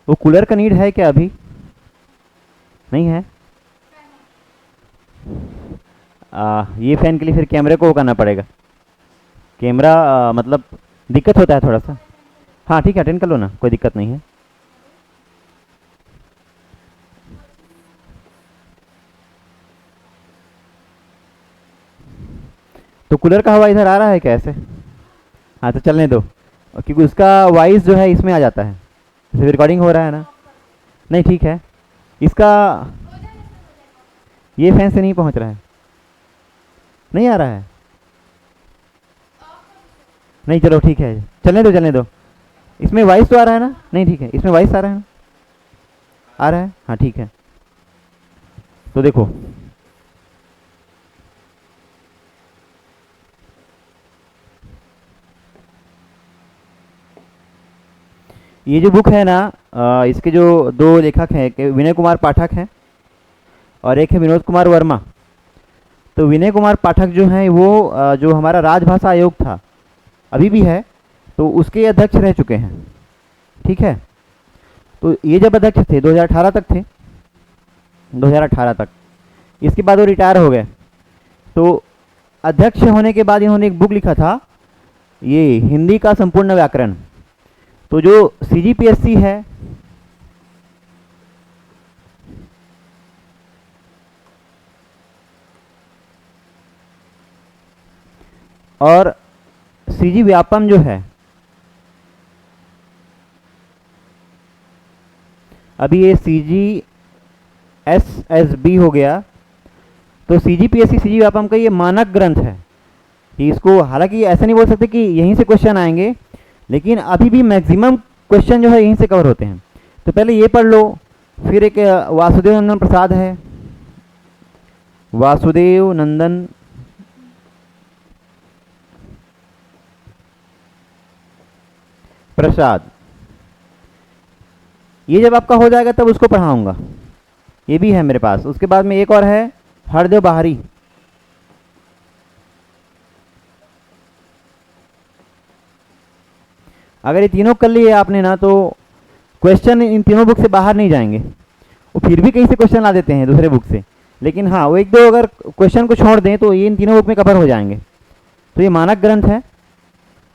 वो कूलर का नीड है क्या अभी? नहीं है। ये फ़ैन के लिए फिर कैमरे को वो करना पड़ेगा। कैमरा मतलब दिक्कत होता है थोड़ा सा। हाँ ठीक है, अटेंड कर लो ना, कोई दिक्कत नहीं है। तो कूलर का हवा इधर आ रहा है क्या ऐसे? हाँ तो चलने दो, क्योंकि उसका वॉइस जो है इसमें आ जाता है, जैसे रिकॉर्डिंग हो रहा है ना। नहीं ठीक है, इसका ये फैन से नहीं पहुंच रहा है, नहीं आ रहा है। नहीं चलो ठीक है, चलने दो चलने दो। इसमें वॉइस तो आ रहा है ना? नहीं ठीक है, इसमें वॉइस आ रहा है ना? आ रहा है, हाँ ठीक है। तो देखो, ये जो बुक है ना, इसके जो दो लेखक हैं, एक विनय कुमार पाठक हैं और एक है विनोद कुमार वर्मा। तो विनय कुमार पाठक जो हैं वो जो हमारा राजभाषा आयोग था, अभी भी है, तो उसके अध्यक्ष रह चुके हैं। ठीक है, तो ये जब अध्यक्ष थे 2018 तक थे, 2018 तक, इसके बाद वो रिटायर हो गए। तो अध्यक्ष होने के बाद इन्होंने एक बुक लिखा था, ये हिंदी का संपूर्ण व्याकरण। तो जो सीजीपीएससी है, और सीजी व्यापम जो है, अभी ये सीजी एसएसबी हो गया, तो सीजीपीएससी सीजी व्यापम का ये मानक ग्रंथ है कि इसको, हालांकि ऐसा नहीं बोल सकते कि यहीं से क्वेश्चन आएंगे, लेकिन अभी भी मैक्सिमम क्वेश्चन जो है यहीं से कवर होते हैं। तो पहले ये पढ़ लो, फिर एक वासुदेव नंदन प्रसाद है, वासुदेव नंदन प्रसाद, ये जब आपका हो जाएगा तब उसको पढ़ाऊंगा, ये भी है मेरे पास। उसके बाद में एक और है हरदेव बाहरी, अगर ये तीनों कर लिए आपने ना, तो क्वेश्चन इन तीनों बुक से बाहर नहीं जाएंगे। वो फिर भी कहीं से क्वेश्चन ला देते हैं दूसरे बुक से, लेकिन हाँ वो एक दो अगर क्वेश्चन को छोड़ दें तो ये इन तीनों बुक में कवर हो जाएंगे। तो ये मानक ग्रंथ है।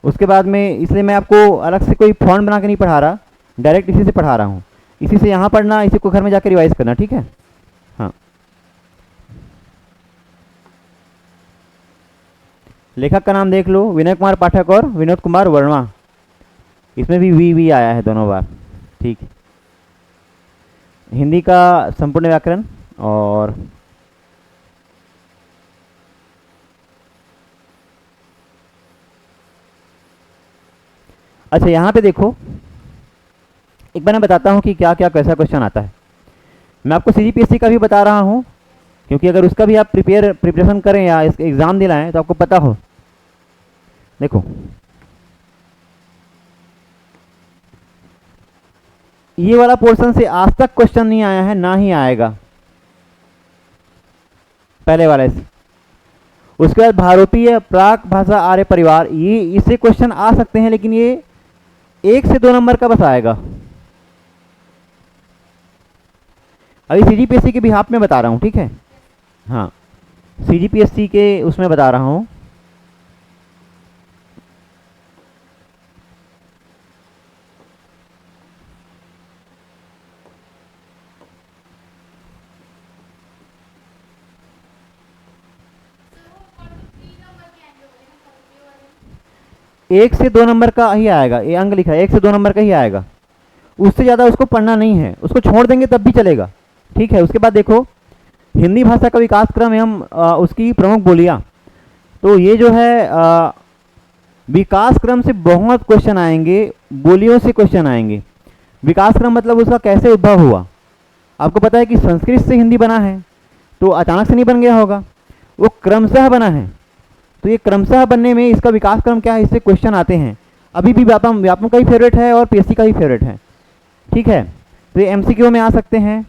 उसके बाद में, इसलिए मैं आपको अलग से कोई फॉन्ट बना के नहीं पढ़ा रहा, डायरेक्ट इसी से पढ़ा रहा हूँ। इसी से यहाँ पढ़ना, इसी को घर में जाकर रिवाइज करना, ठीक है? हाँ, लेखक का नाम देख लो, विनय कुमार पाठक और विनोद कुमार वर्मा। इसमें भी वी आया है दोनों बार, ठीक। हिंदी का संपूर्ण व्याकरण, और अच्छा यहाँ पे देखो, एक बार मैं बताता हूँ कि क्या क्या कैसा क्वेश्चन आता है। मैं आपको सीजीपीएससी का भी बता रहा हूँ, क्योंकि अगर उसका भी आप प्रिपरेशन करें या इसका एग्ज़ाम दिलाएं तो आपको पता हो। देखो, ये वाला पोर्शन से आज तक क्वेश्चन नहीं आया है, ना ही आएगा, पहले वाले से। उसके बाद भारतीय प्राक भाषा आर्य परिवार, ये इससे क्वेश्चन आ सकते हैं, लेकिन ये 1 से 2 नंबर का बस आएगा। अभी सीजीपीएससी के बिहाफ में बता रहा हूँ, ठीक है? हाँ, सीजीपीएससी के उसमें बता रहा हूँ। एक से 2 नंबर का ही आएगा, ये अंक लिखा है 1 से 2 नंबर का ही आएगा, उससे ज़्यादा उसको पढ़ना नहीं है। उसको छोड़ देंगे तब भी चलेगा, ठीक है? उसके बाद देखो, हिंदी भाषा का विकास क्रम एवं उसकी प्रमुख बोलियाँ। तो ये जो है विकास क्रम से बहुत क्वेश्चन आएंगे, बोलियों से क्वेश्चन आएंगे। विकास क्रम मतलब उसका कैसे उद्भव हुआ। आपको पता है कि संस्कृत से हिंदी बना है, तो अचानक से नहीं बन गया होगा, वो क्रमशः बना है। तो ये क्रमशः बनने में इसका विकास क्रम क्या है, इससे क्वेश्चन आते हैं। अभी भी व्यापम का ही फेवरेट है और पीएससी का ही फेवरेट है, ठीक है? तो ये एमसीक्यू में आ सकते हैं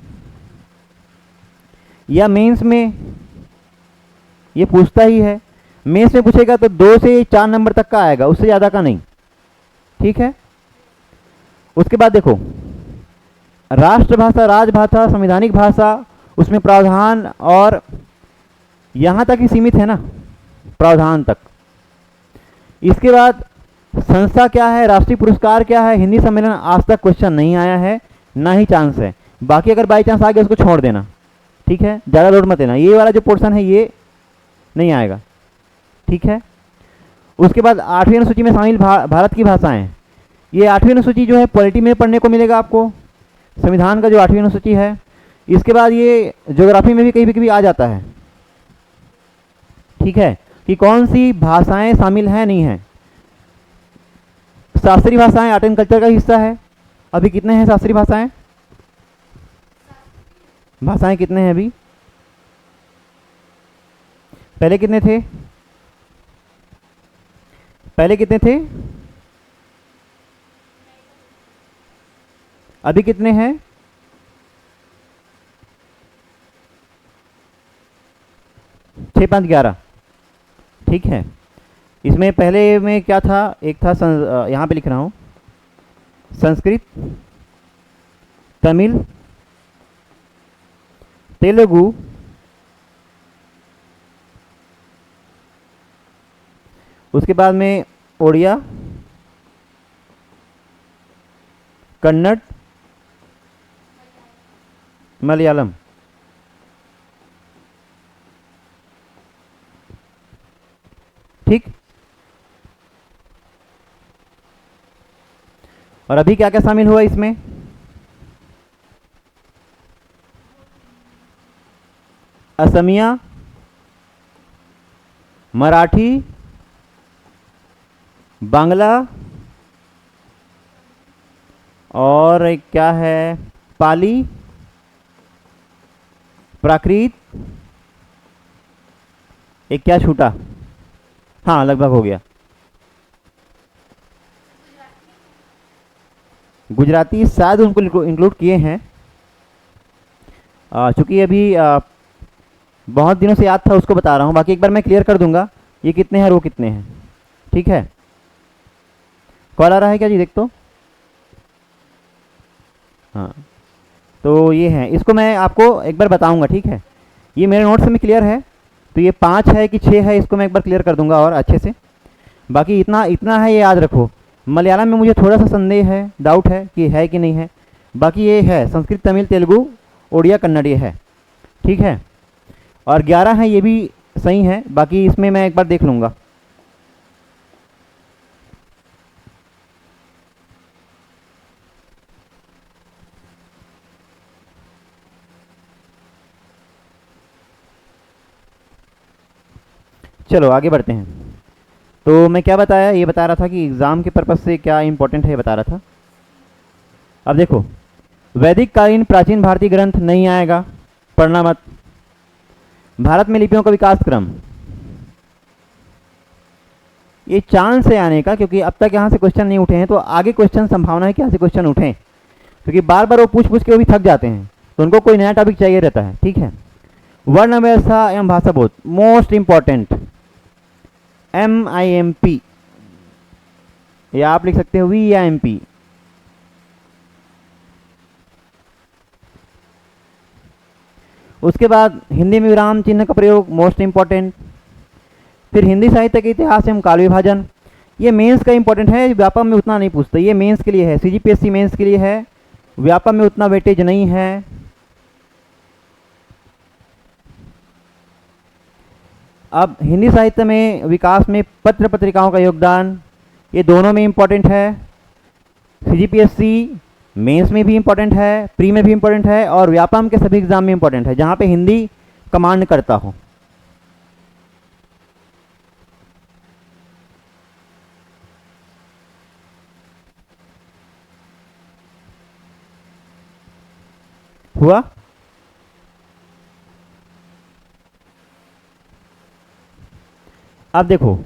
या मेंस में, ये पूछता ही है। मेंस में पूछेगा तो 2 से 4 नंबर तक का आएगा, उससे ज़्यादा का नहीं, ठीक है? उसके बाद देखो, राष्ट्रभाषा, राजभाषा, संवैधानिक भाषा, उसमें प्रावधान और यहाँ तक ही सीमित है ना, प्रावधान तक। इसके बाद संस्था क्या है, राष्ट्रीय पुरस्कार क्या है, हिंदी सम्मेलन आज तक क्वेश्चन नहीं आया है, ना ही चांस है। बाकी अगर बाई चांस आ गया उसको छोड़ देना, ठीक है, ज़्यादा लोड मत देना। ये वाला जो पोर्शन है ये नहीं आएगा, ठीक है। उसके बाद 8वीं अनुसूची में शामिल भारत की भाषाएं, ये 8वीं अनुसूची जो है पॉलिटी में पढ़ने को मिलेगा आपको, संविधान का जो 8वीं अनुसूची है। इसके बाद ये ज्योग्राफी में भी कहीं भी आ जाता है, ठीक है, कि कौन सी भाषाएं शामिल हैं नहीं हैं। शास्त्रीय भाषाएं आर्ट एंड कल्चर का हिस्सा है। अभी कितने हैं शास्त्रीय भाषाएं? भाषाएं कितने हैं अभी? पहले कितने थे? पहले कितने थे? अभी कितने हैं? 6, 5, 11, ठीक है। इसमें पहले में क्या था, एक था यहाँ पे लिख रहा हूँ, संस्कृत, तमिल, तेलुगु, उसके बाद में ओडिया, कन्नड़, मलयालम, ठीक। और अभी क्या क्या शामिल हुआ इसमें? असमिया, मराठी, बांग्ला, और एक क्या है, पाली, प्राकृत, एक क्या छूटा, हाँ लगभग हो गया, गुजराती शायद उनको इंक्लूड किए हैं, चूँकि अभी बहुत दिनों से याद था उसको बता रहा हूँ। बाकी एक बार मैं क्लियर कर दूंगा ये कितने हैं और वो कितने हैं, ठीक है। कॉल आ रहा है क्या जी? देख तो, हाँ, तो ये है, इसको मैं आपको एक बार बताऊंगा, ठीक है। ये मेरे नोट्स में क्लियर है, तो ये 5 है कि 6 है इसको मैं एक बार क्लियर कर दूंगा और अच्छे से। बाकी इतना इतना है, ये याद रखो। मलयालम में मुझे थोड़ा सा संदेह है, डाउट है कि है कि नहीं है। बाकी ये है संस्कृत, तमिल, तेलुगु, ओडिया, कन्नड़, ये है, ठीक है। और 11 है, ये भी सही है। बाकी इसमें मैं एक बार देख लूँगा। चलो आगे बढ़ते हैं। तो मैं क्या बताया, ये बता रहा था कि एग्ज़ाम के पर्पज़ से क्या इंपॉर्टेंट है, बता रहा था। अब देखो, वैदिक कालीन प्राचीन भारतीय ग्रंथ नहीं आएगा, पढ़ना मत। भारत में लिपियों का विकास क्रम, ये चांस है आने का, क्योंकि अब तक यहाँ से क्वेश्चन नहीं उठे हैं, तो आगे क्वेश्चन संभावना है कि यहाँ से क्वेश्चन उठें, क्योंकि बार बार वो पूछ पूछ के वो भी थक जाते हैं, तो उनको कोई नया टॉपिक चाहिए रहता है, ठीक है। वर्ण व्यवस्था एवं भाषा बोध, मोस्ट इंपॉर्टेंट, MIMP, या आप लिख सकते हो VIMP। उसके बाद हिंदी में विराम चिन्ह का प्रयोग, मोस्ट इंपॉर्टेंट। फिर हिंदी साहित्य के इतिहास एवं काल विभाजन, ये मेंस का इंपॉर्टेंट है, व्यापक में उतना नहीं पूछते, ये मेंस के लिए है, CGPSC मेंस के लिए है, व्यापक में उतना वेटेज नहीं है। अब हिंदी साहित्य में विकास में पत्र पत्रिकाओं का योगदान, ये दोनों में इंपॉर्टेंट है, CGPSC मेंस में भी इंपॉर्टेंट है, प्री में भी इंपॉर्टेंट है, और व्यापम के सभी एग्जाम में इंपॉर्टेंट है जहाँ पे हिंदी कमांड करता हो। हुआ? अब देखो,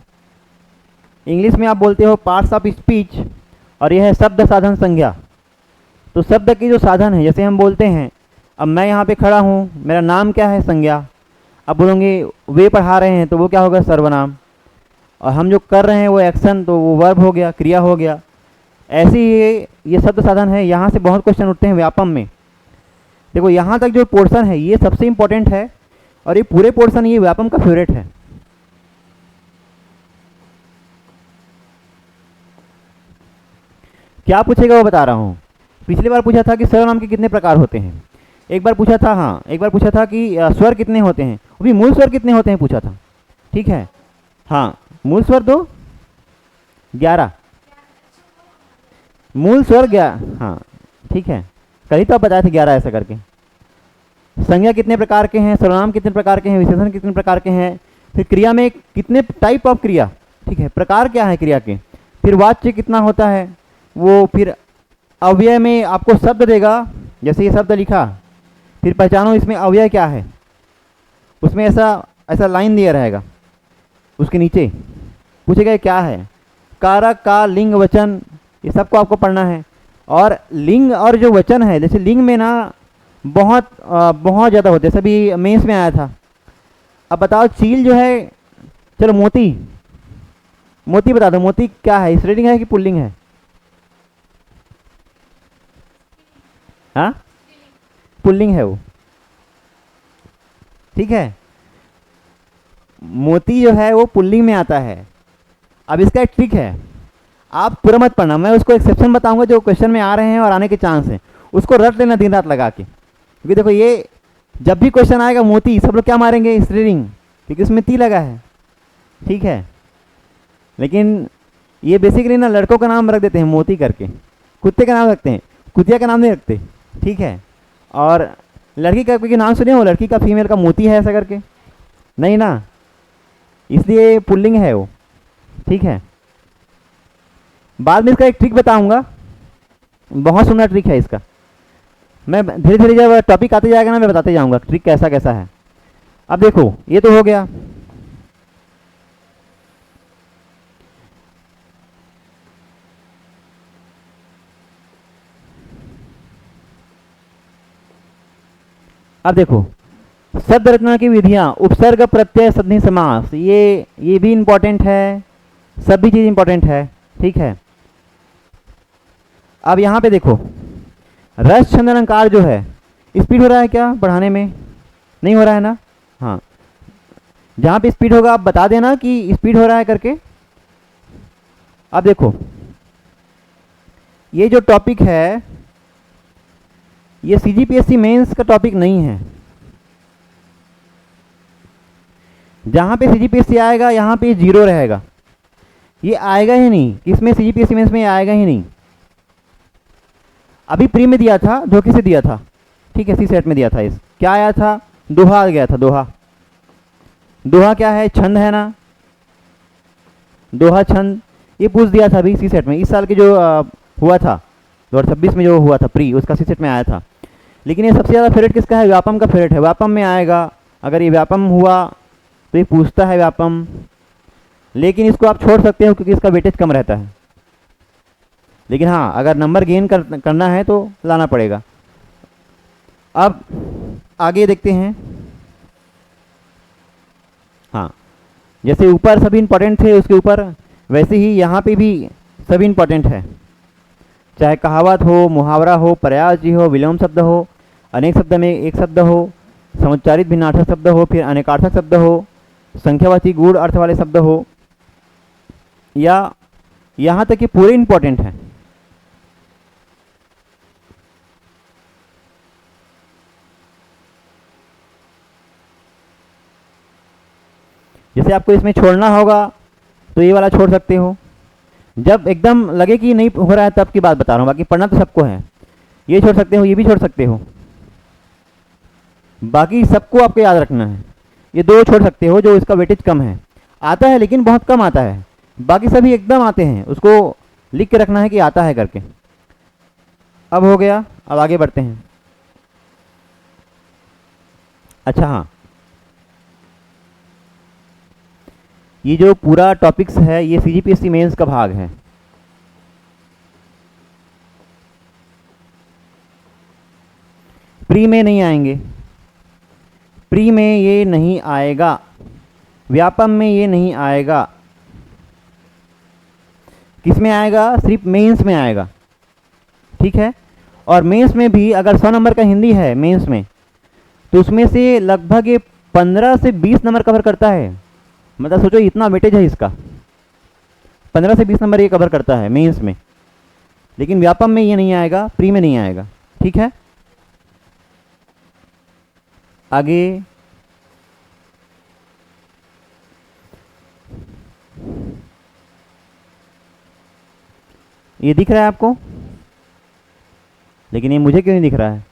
इंग्लिश में आप बोलते हो पार्ट्स ऑफ स्पीच, और यह है शब्द साधन संज्ञा। तो शब्द की जो साधन है, जैसे हम बोलते हैं, अब मैं यहाँ पे खड़ा हूँ, मेरा नाम क्या है, संज्ञा। अब बोलोगे वे पढ़ा रहे हैं, तो वो क्या होगा, सर्वनाम। और हम जो कर रहे हैं वो एक्शन, तो वो वर्ब हो गया, क्रिया हो गया। ऐसे ही ये शब्द साधन है, यहाँ से बहुत क्वेश्चन उठते हैं व्यापम में। देखो यहाँ तक जो पोर्शन है ये सबसे इंपॉर्टेंट है, और ये पूरे पोर्शन ये व्यापम का फेवरेट है। क्या पूछेगा वो बता रहा हूँ। पिछली बार पूछा था कि सर्वनाम के कितने प्रकार होते हैं, एक बार पूछा था, हाँ एक बार पूछा था कि स्वर कितने होते हैं, वो भी मूल स्वर कितने होते हैं पूछा था, ठीक है। हाँ मूल स्वर 2, 11 मूल स्वर 11, हाँ ठीक है, कल ही तो आप बताए थे 11 ऐसा करके। संज्ञा कितने प्रकार के हैं, सर्वनाम कितने प्रकार के हैं, विशेषण कितने प्रकार के हैं, फिर क्रिया में कितने टाइप ऑफ क्रिया, ठीक है, प्रकार क्या है क्रिया के, फिर वाच्य कितना होता है वो, फिर अव्यय में आपको शब्द देगा, जैसे ये शब्द लिखा, फिर पहचानो इसमें अव्यय क्या है, उसमें ऐसा ऐसा लाइन दिया रहेगा, उसके नीचे पूछेगा क्या है, कारक का लिंग वचन, ये सबको आपको पढ़ना है। और लिंग और जो वचन है, जैसे लिंग में ना बहुत बहुत ज़्यादा होते हैं, सभी मेंस में आया था। अब बताओ चील जो है, चलो मोती, मोती बता दो, मोती क्या है, स्त्रीलिंग है कि पुल्लिंग है? हाँ पुल्लिंग है वो, ठीक है, मोती जो है वो पुल्लिंग में आता है। अब इसका एक ट्रिक है, आप पूरा मत पढ़ना, मैं उसको एक्सेप्शन बताऊंगा जो क्वेश्चन में आ रहे हैं और आने के चांस हैं, उसको रट लेना दिन रात लगा के, क्योंकि देखो ये जब भी क्वेश्चन आएगा मोती, सब लोग क्या मारेंगे, स्त्रीलिंग, क्योंकि उसमें ती लगा है, ठीक है। लेकिन ये बेसिकली ना लड़कों का नाम रख देते हैं मोती करके, कुत्ते का नाम रखते हैं, कुतिया का नाम नहीं रखते, ठीक है। और लड़की का कोई नाम सुने हो, लड़की का फीमेल का मोती है ऐसा करके, नहीं ना, इसलिए पुल्लिंग है वो, ठीक है। बाद में इसका एक ट्रिक बताऊंगा, बहुत सुंदर ट्रिक है इसका, मैं धीरे धीरे जब टॉपिक आते जाएगा ना मैं बताते जाऊंगा ट्रिक कैसा कैसा है। अब देखो ये तो हो गया, अब देखो शब्द रचना की विधियां, उपसर्ग प्रत्यय संधि समास, ये भी इंपॉर्टेंट है, सभी चीज इंपॉर्टेंट है, ठीक है। अब यहाँ पे देखो रस छंद अलंकार जो है, स्पीड हो रहा है क्या बढ़ाने में, नहीं हो रहा है ना, हाँ जहाँ पे स्पीड होगा आप बता देना कि स्पीड हो रहा है करके। अब देखो ये जो टॉपिक है ये सीजीपीएससी मेंस का टॉपिक नहीं है, जहाँ पे सीजीपीएससी आएगा यहाँ पे जीरो रहेगा, ये आएगा ही नहीं, इसमें सीजीपीएससी मेंस में आएगा ही नहीं। अभी प्री में दिया था, धोखे से दिया था, ठीक है, सी सेट में दिया था, इस क्या आया था, दोहा आ गया था, दोहा, दोहा क्या है, छंद है ना, दोहा छंद, ये पूछ दिया था अभी सी सेट में, इस साल के जो हुआ था 2026 में जो हुआ था प्री, उसका सी सेट में आया था। लेकिन ये सबसे ज़्यादा फेवरेट किसका है, व्यापम का फेवरेट है, व्यापम में आएगा, अगर ये व्यापम हुआ तो ये पूछता है व्यापम, लेकिन इसको आप छोड़ सकते हो क्योंकि इसका वेटेज कम रहता है। लेकिन हाँ अगर नंबर गेन करना है तो लाना पड़ेगा। अब आगे देखते हैं, हाँ जैसे ऊपर सभी इंपॉर्टेंट थे उसके ऊपर, वैसे ही यहाँ पे भी सभी इंपॉर्टेंट है, चाहे कहावत हो, मुहावरा हो, पर्यायवाची हो, विलोम शब्द हो, अनेक शब्द में एक शब्द हो, समुच्चारित भिन्नार्थक शब्द हो, फिर अनेकार्थक शब्द हो, संख्यावाची गूढ़ अर्थ वाले शब्द हो, या यहाँ तक कि पूरे इंपॉर्टेंट हैं। जैसे आपको इसमें छोड़ना होगा तो ये वाला छोड़ सकते हो, जब एकदम लगे कि नहीं हो रहा है तब की बात बता रहा हूँ, बाकी पढ़ना तो सबको है, ये छोड़ सकते हो, ये भी छोड़ सकते हो, बाकी सबको आपको याद रखना है। ये दो छोड़ सकते हो जो इसका वेटेज कम है, आता है लेकिन बहुत कम आता है, बाकी सभी एकदम आते हैं, उसको लिख के रखना है कि आता है करके। अब हो गया, अब आगे बढ़ते हैं। अच्छा हाँ, ये जो पूरा टॉपिक्स है ये सीजीपीएससी मेंस का भाग है, प्री में नहीं आएंगे, प्री में ये नहीं आएगा, व्यापम में ये नहीं आएगा, किस में आएगा? सिर्फ मेंस में आएगा, ठीक है। और मेंस में भी अगर 100 नंबर का हिंदी है मेंस में, तो उसमें से लगभग ये 15 से 20 नंबर कवर करता है। मतलब सोचो इतना वेटेज है इसका, 15 से 20 नंबर ये कवर करता है मेंस में। लेकिन व्यापम में ये नहीं आएगा, प्री में नहीं आएगा, ठीक है। आगे ये दिख रहा है आपको, लेकिन ये मुझे क्यों नहीं दिख रहा है?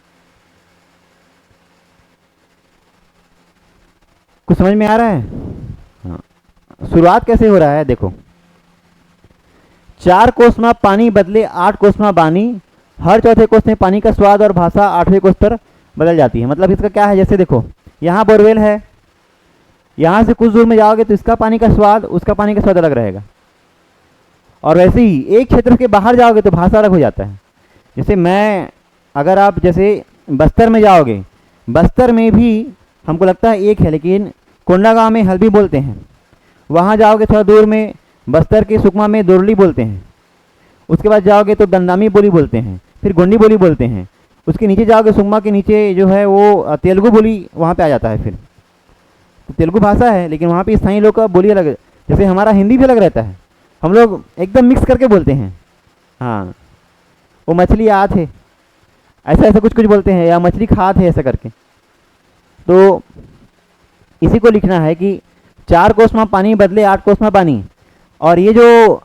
कुछ समझ में आ रहा है? हाँ, शुरुआत कैसे हो रहा है देखो। 4 कोस में पानी बदले 8 कोस में बानी, हर चौथे कोस में पानी का स्वाद और भाषा 8वें कोस पर बदल जाती है। मतलब इसका क्या है, जैसे देखो यहाँ बोरवेल है, यहाँ से कुछ दूर में जाओगे तो इसका पानी का स्वाद उसका पानी का स्वाद अलग रहेगा। और वैसे ही एक क्षेत्र के बाहर जाओगे तो भाषा अलग हो जाता है। जैसे मैं, अगर आप जैसे बस्तर में जाओगे, बस्तर में भी हमको लगता है एक है, लेकिन कोंडागांव में हल्बी बोलते हैं। वहाँ जाओगे थोड़ा दूर में बस्तर के सुकमा में दोरली बोलते हैं। उसके बाद जाओगे तो दंडामी बोली बोलते हैं, फिर गोंडी बोली बोलते हैं। उसके नीचे जाओगे सुकमा के नीचे जो है वो तेलुगु बोली वहाँ पे आ जाता है। फिर तो तेलुगु भाषा है, लेकिन वहाँ पे स्थानीय लोग का बोली अलग है। जैसे हमारा हिंदी भी अलग रहता है, हम लोग एकदम मिक्स करके बोलते हैं। हाँ, वो मछली आ थे, ऐसा ऐसा कुछ कुछ बोलते हैं, या मछली खा थे, ऐसा करके। तो इसी को लिखना है कि 4 कोस में पानी बदले 8 कोस में पानी। और ये जो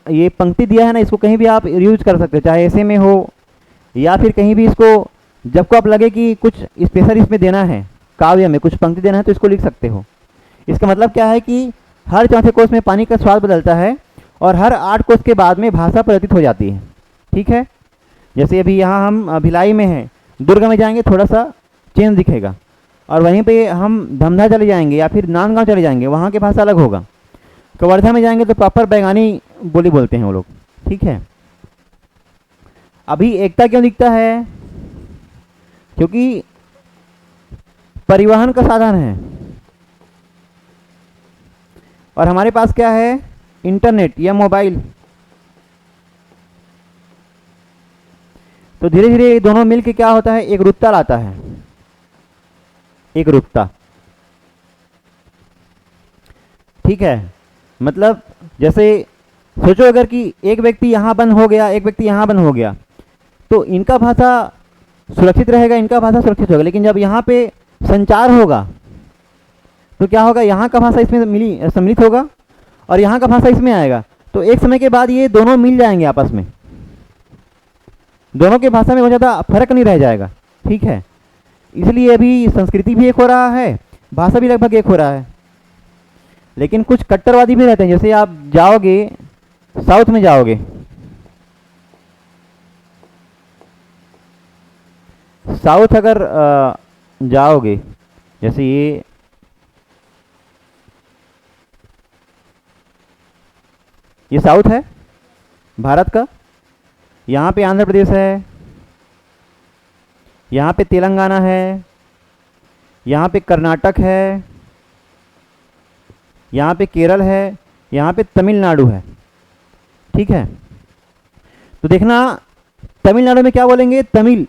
ये पंक्ति दिया है ना, इसको कहीं भी आप यूज कर सकते हो, चाहे ऐसे में हो या फिर कहीं भी। इसको जब को आप लगे कि कुछ स्पेशल इसमें देना है, काव्य में कुछ पंक्ति देना है, तो इसको लिख सकते हो। इसका मतलब क्या है कि हर चौथे कोस में पानी का स्वाद बदलता है और हर 8 कोस के बाद में भाषा परिवर्तित हो जाती है, ठीक है। जैसे अभी यहाँ हम भिलाई में हैं, दुर्ग में जाएंगे थोड़ा सा चेंज दिखेगा, और वहीं पे हम धमधा चले जाएंगे या फिर नांदगांव चले जाएंगे, वहाँ की भाषा अलग होगा। कवर्धा में जाएंगे तो प्रॉपर बैंगानी बोली बोलते हैं वो लोग, ठीक है। अभी एकता क्यों दिखता है? क्योंकि परिवहन का साधन है, और हमारे पास क्या है? इंटरनेट या मोबाइल। तो धीरे धीरे दोनों मिलके क्या होता है, एक रुकता लाता है, एक रुकता, ठीक है। मतलब जैसे सोचो अगर कि एक व्यक्ति यहाँ बंद हो गया, एक व्यक्ति यहाँ बंद हो गया, तो इनका भाषा सुरक्षित रहेगा, इनका भाषा सुरक्षित होगा। लेकिन जब यहाँ पे संचार होगा तो क्या होगा, यहाँ का भाषा इसमें सम्मिलित होगा और यहाँ का भाषा इसमें आएगा। तो एक समय के बाद ये दोनों मिल जाएंगे आपस में, दोनों के भाषा में बहुत ज़्यादा फर्क नहीं रह जाएगा, ठीक है। इसलिए अभी संस्कृति भी एक हो रहा है, भाषा भी लगभग एक हो रहा है। लेकिन कुछ कट्टरवादी भी रहते हैं। जैसे आप जाओगे साउथ में, जाओगे साउथ अगर जाओगे, जैसे ये साउथ है भारत का, यहाँ पे आंध्र प्रदेश है, यहाँ पे तेलंगाना है, यहाँ पे कर्नाटक है, यहाँ पे केरल है, यहाँ पे तमिलनाडु है, ठीक है। तो देखना तमिलनाडु में क्या बोलेंगे, तमिल,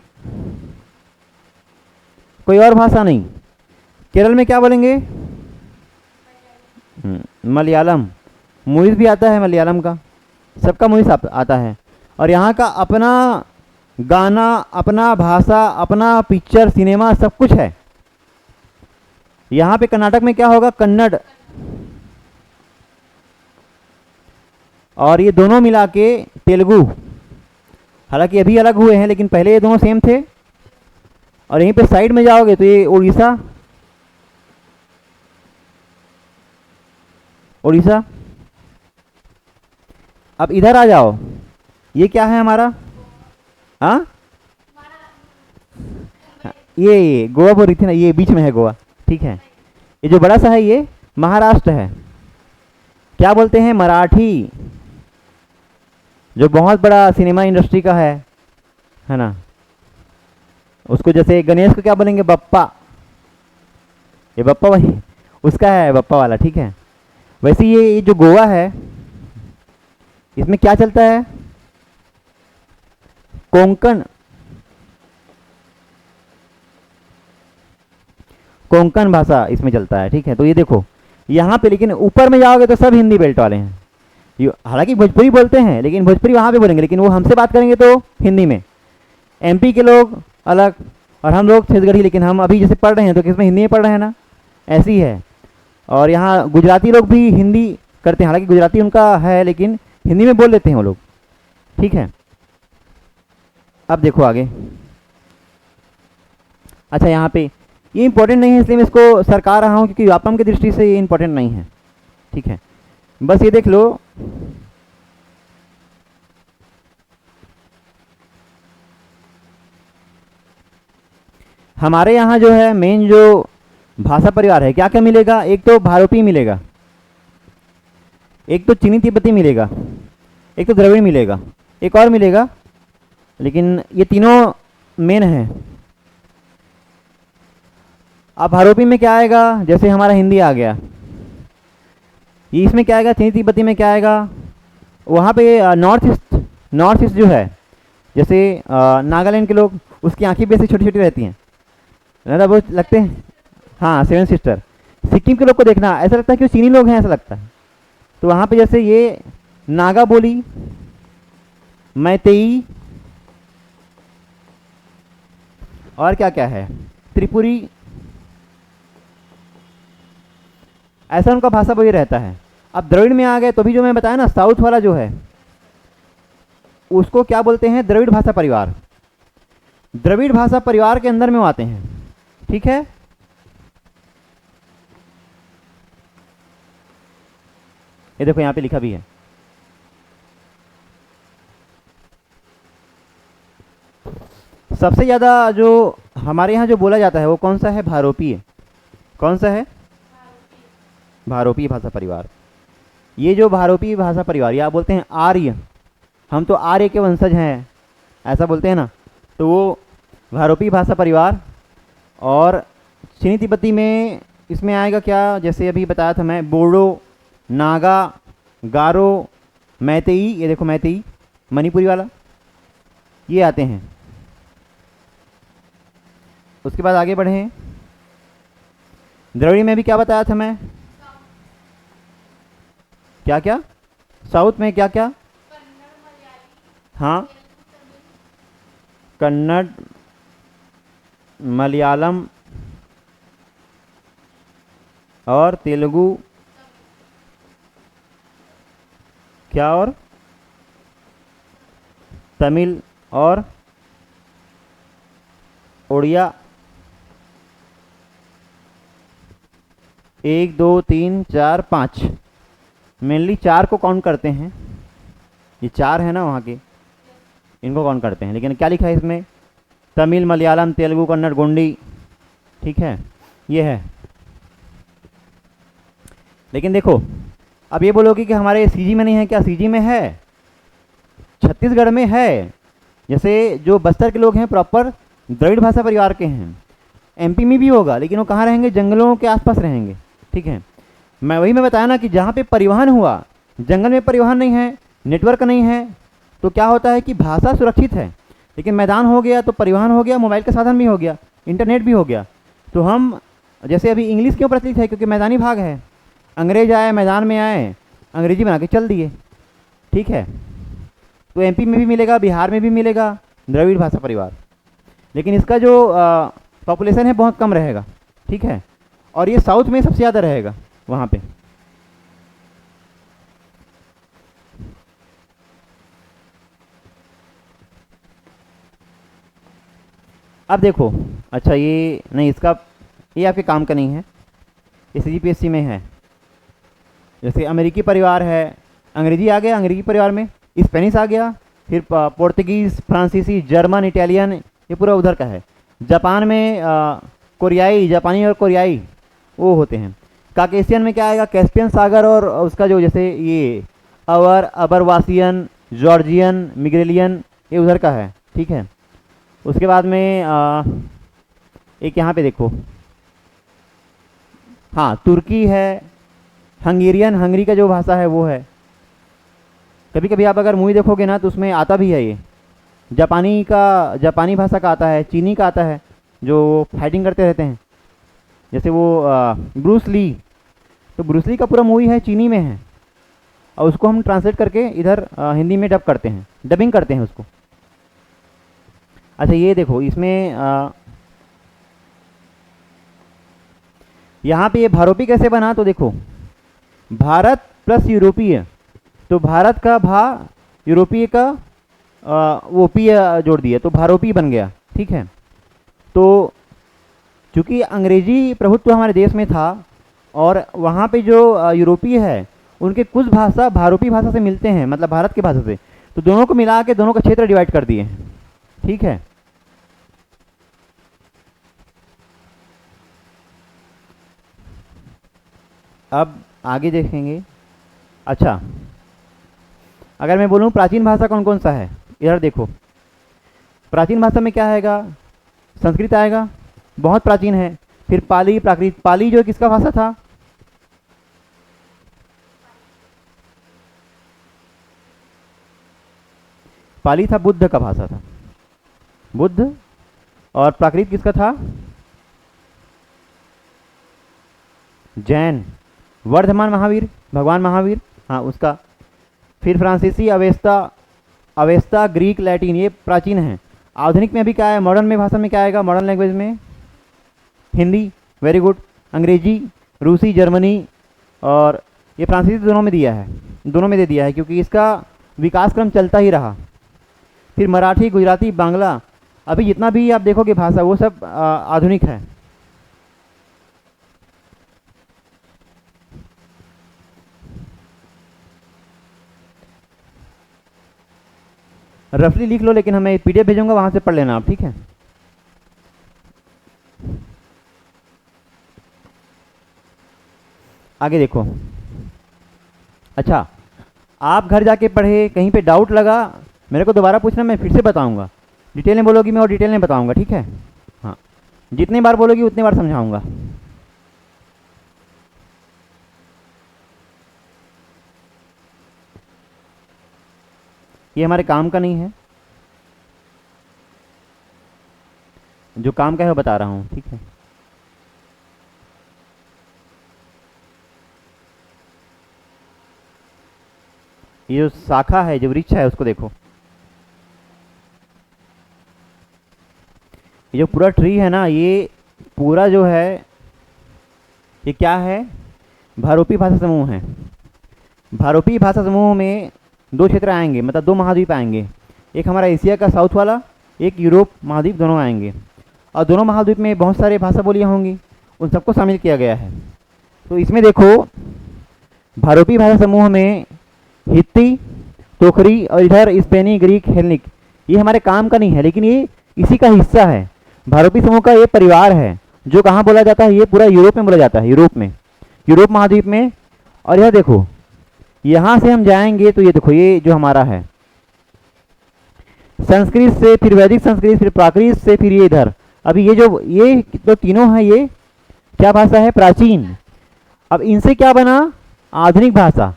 कोई और भाषा नहीं। केरल में क्या बोलेंगे, मलयालम, मूवीज भी आता है मलयालम का, सबका मूवीज आता है। और यहाँ का अपना गाना, अपना भाषा, अपना पिक्चर, सिनेमा, सब कुछ है। यहाँ पे कर्नाटक में क्या होगा, कन्नड़। और ये दोनों मिला के तेलुगु, हालांकि अभी अलग हुए हैं, लेकिन पहले ये दोनों सेम थे। और यहीं पे साइड में जाओगे तो ये उड़ीसा, उड़ीसा। अब इधर आ जाओ, ये क्या है हमारा, हाँ, ये गोवा बोल रही थी ना, ये बीच में है गोवा, ठीक है। ये जो बड़ा सा है ये महाराष्ट्र है। क्या बोलते हैं, मराठी, जो बहुत बड़ा सिनेमा इंडस्ट्री का है ना। उसको जैसे गणेश को क्या बोलेंगे, बप्पा, ये बप्पा वही उसका है, बप्पा वाला, ठीक है। वैसे ये जो गोवा है, इसमें क्या चलता है? कोंकण, कोंकण भाषा इसमें चलता है। ठीक है, तो ये देखो यहाँ पे, लेकिन ऊपर में जाओगे तो सब हिंदी बेल्ट वाले हैं। हालांकि भोजपुरी बोलते हैं, लेकिन भोजपुरी वहाँ पे बोलेंगे, लेकिन वो हमसे बात करेंगे तो हिंदी में। एमपी के लोग अलग और हम लोग छत्तीसगढ़ी, लेकिन हम अभी जैसे पढ़ रहे हैं तो किसमें हिंदी में पढ़ रहे हैं ना, ऐसी है। और यहाँ गुजराती लोग भी हिंदी करते हैं, हालांकि गुजराती उनका है लेकिन हिंदी में बोल लेते हैं वो लोग। ठीक है, अब देखो आगे। अच्छा, यहाँ पे ये इंपॉर्टेंट नहीं है इसलिए मैं इसको सरका रहा हूँ, क्योंकि व्यापम की दृष्टि से ये इंपॉर्टेंट नहीं है। ठीक है, बस ये देख लो। हमारे यहाँ जो है मेन जो भाषा परिवार है, क्या क्या मिलेगा? एक तो भारोपी मिलेगा, एक तो चीनी तिब्बती मिलेगा, एक तो द्रविड़ मिलेगा, एक और मिलेगा, लेकिन ये तीनों मेन है। अब भारोपी में क्या आएगा? जैसे हमारा हिंदी आ गया, ये इसमें क्या आएगा? चीनी तिब्बती में क्या आएगा? वहाँ पे नॉर्थ ईस्ट जो है, जैसे नागालैंड के लोग, उसकी आंखें भी ऐसी छोटी छोटी रहती हैं ना, वो लगते हैं। हाँ, सेवन सिस्टर। सिक्किम के लोग को देखना ऐसा लगता है कि वो चीनी लोग हैं, ऐसा लगता है। तो वहाँ पे जैसे ये नागा बोली, मैतेई, और क्या क्या है, त्रिपुरी, ऐसा उनका भाषा वही रहता है। अब द्रविड़ में आ गए तो भी जो मैं बताया ना, साउथ वाला जो है उसको क्या बोलते हैं? द्रविड़ भाषा परिवार। द्रविड़ भाषा परिवार के अंदर में वो आते हैं। ठीक है, ये देखो यहाँ पे लिखा भी है। सबसे ज़्यादा जो हमारे यहाँ जो बोला जाता है वो कौन सा है? भारोपी है। कौन सा है? भारोपी भाषा परिवार। ये जो भारोपी भाषा परिवार, या बोलते हैं आर्य, हम तो आर्य के वंशज हैं ऐसा बोलते हैं ना, तो वो भारोपी भाषा परिवार। और चीनी तिब्बती में इसमें आएगा क्या? जैसे अभी बताया था मैं, बोडो, नागा, गारो, मैतेई, ये देखो मैतेई मणिपुरी वाला, ये आते हैं। उसके बाद आगे बढ़ें, द्रविड़ में भी क्या बताया था मैं? क्या क्या? साउथ में क्या क्या? हाँ, कन्नड़, मलयालम और तेलुगु, क्या और? तमिल और उड़िया। 1 2 3 4 5, मेनली 4 को काउंट करते हैं। ये 4 है ना वहाँ के, इनको काउंट करते हैं। लेकिन क्या लिखा है इसमें? तमिल, मलयालम, तेलुगु, कन्नड़, गोंडी। ठीक है, ये है। लेकिन देखो, अब ये बोलोगे कि हमारे सीजी में नहीं है। क्या सीजी में है? छत्तीसगढ़ में है। जैसे जो बस्तर के लोग हैं प्रॉपर द्रविड़ भाषा परिवार के हैं, एमपी में भी होगा, लेकिन वो कहाँ रहेंगे? जंगलों के आसपास रहेंगे। ठीक है, मैं बताया ना कि जहाँ पे परिवहन हुआ, जंगल में परिवहन नहीं है, नेटवर्क नहीं है, तो क्या होता है कि भाषा सुरक्षित है, लेकिन मैदान हो गया तो परिवहन हो गया, मोबाइल का साधन भी हो गया, इंटरनेट भी हो गया। तो हम जैसे अभी इंग्लिश क्यों प्रचलित है? क्योंकि मैदानी भाग है। अंग्रेज आए, मैदान में आए, अंग्रेजी बना के चल दिए। ठीक है, तो एमपी में भी मिलेगा, बिहार में भी मिलेगा द्रविड़ भाषा परिवार, लेकिन इसका जो पॉपुलेशन है बहुत कम रहेगा। ठीक है, और ये साउथ में सबसे ज़्यादा रहेगा वहाँ पे। अब देखो, अच्छा ये नहीं, इसका ये आपके काम का नहीं है, ये सीजीपीएससी में है। जैसे अमेरिकी परिवार है, अंग्रेजी आ गया, अंग्रेजी परिवार में स्पेनिश आ गया, फिर पोर्तुगीज़, फ्रांसीसी, जर्मन, इटालियन, ये पूरा उधर का है। जापान में कोरियाई, जापानी और कोरियाई वो होते हैं। काकेशियन में क्या आएगा? कैस्पियन सागर और उसका जो जैसे ये अबरवासियन, जॉर्जियन, मिग्रेलियन, ये उधर का है। ठीक है, उसके बाद में एक यहाँ पे देखो, हाँ तुर्की है, हंगेरियन, हंगरी का जो भाषा है वो है। कभी कभी आप अगर मूवी देखोगे ना तो उसमें आता भी है ये, जापानी भाषा का आता है, चीनी का आता है, जो फाइटिंग करते रहते हैं, जैसे वो ब्रूस ली, तो ब्रूस ली का पूरा मूवी है चीनी में है, और उसको हम ट्रांसलेट करके इधर हिंदी में डब करते हैं, डबिंग करते हैं उसको। अच्छा ये देखो इसमें यहाँ पे ये भारोपी कैसे बना, तो देखो भारत प्लस यूरोपीय, तो भारत का भा, यूरोपीय का वो पी जोड़ दिया तो भारोपी बन गया, ठीक है। तो चूँकि अंग्रेजी प्रभुत्व हमारे देश में था और वहाँ पे जो यूरोपीय है उनके कुछ भाषा भारोपी भाषा से मिलते हैं, मतलब भारत की भाषा से, तो दोनों को मिला के दोनों का क्षेत्र डिवाइड कर दिए, ठीक है। अब आगे देखेंगे। अच्छा अगर मैं बोलूँ प्राचीन भाषा कौन कौन सा है, इधर देखो, प्राचीन भाषा में क्या आएगा, संस्कृत आएगा, बहुत प्राचीन है। फिर पाली, प्राकृत, पाली जो किसका भाषा था, पाली था बुद्ध का भाषा था, बुद्ध। और प्राकृत किसका था, जैन, वर्धमान महावीर, भगवान महावीर, हाँ उसका। फिर फ्रांसीसी, अवेस्ता, अवेस्ता, ग्रीक, लैटिन, ये प्राचीन है। आधुनिक में अभी क्या है, मॉडर्न में भाषा में क्या आएगा, मॉडर्न लैंग्वेज में हिंदी, वेरी गुड, अंग्रेजी, रूसी, जर्मनी, और ये फ्रांसीसी दोनों में दिया है, दोनों में दे दिया है क्योंकि इसका विकास क्रम चलता ही रहा। फिर मराठी, गुजराती, बांग्ला, अभी जितना भी आप देखोगे भाषा वो सब आधुनिक है। रफली लिख लो, लेकिन हमें पीडीएफ भेजूंगा वहां से पढ़ लेना आप, ठीक है। आगे देखो। अच्छा आप घर जाके पढ़े, कहीं पे डाउट लगा मेरे को दोबारा पूछना, मैं फिर से बताऊंगा। डिटेल में बोलोगी मैं और डिटेल में बताऊंगा, ठीक है। हाँ जितनी बार बोलोगी उतनी बार समझाऊंगा। ये हमारे काम का नहीं है, जो काम का है वो बता रहा हूँ, ठीक है। ये जो शाखा है, जो वृक्ष है, उसको देखो, ये जो पूरा ट्री है ना, ये पूरा जो है ये क्या है, भारोपी भाषा समूह है। भारोपी भाषा समूह में दो क्षेत्र आएंगे, मतलब दो महाद्वीप आएंगे, एक हमारा एशिया का साउथ वाला, एक यूरोप महाद्वीप, दोनों आएंगे। और दोनों महाद्वीप में बहुत सारे भाषा बोलियाँ होंगी, उन सबको शामिल किया गया है। तो इसमें देखो भारोपी भाषा समूह में हित्ती, तोखरी और इधर स्पेनी, ग्रीक, हेलेनिक, ये हमारे काम का नहीं है लेकिन ये इसी का हिस्सा है। भारोपी समूह का ये परिवार है जो कहाँ बोला जाता है, ये पूरा यूरोप में बोला जाता है, यूरोप में, यूरोप महाद्वीप में। और यह देखो यहाँ से हम जाएंगे तो ये देखो ये जो हमारा है संस्कृत से, फिर वैदिक संस्कृत, फिर प्राकृत से, फिर ये इधर, अभी ये तो तीनों है, ये क्या भाषा है, प्राचीन। अब इनसे क्या बना, आधुनिक भाषा,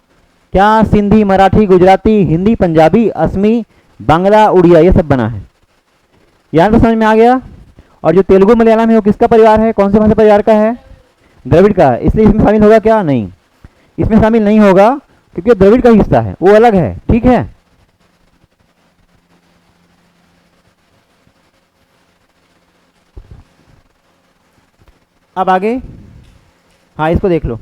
क्या, सिंधी, मराठी, गुजराती, हिंदी, पंजाबी, असमी, बांग्ला, उड़िया, ये सब बना है। यहाँ तो समझ में आ गया। और जो तेलुगु मलयालम है वो किसका परिवार है, कौन से भाषा परिवार का है, द्रविड़ का है। इसलिए इसमें शामिल होगा क्या, नहीं, इसमें शामिल नहीं होगा क्योंकि द्रविड़ का हिस्सा है, वो अलग है, ठीक है। अब आगे, हाँ इसको देख लो,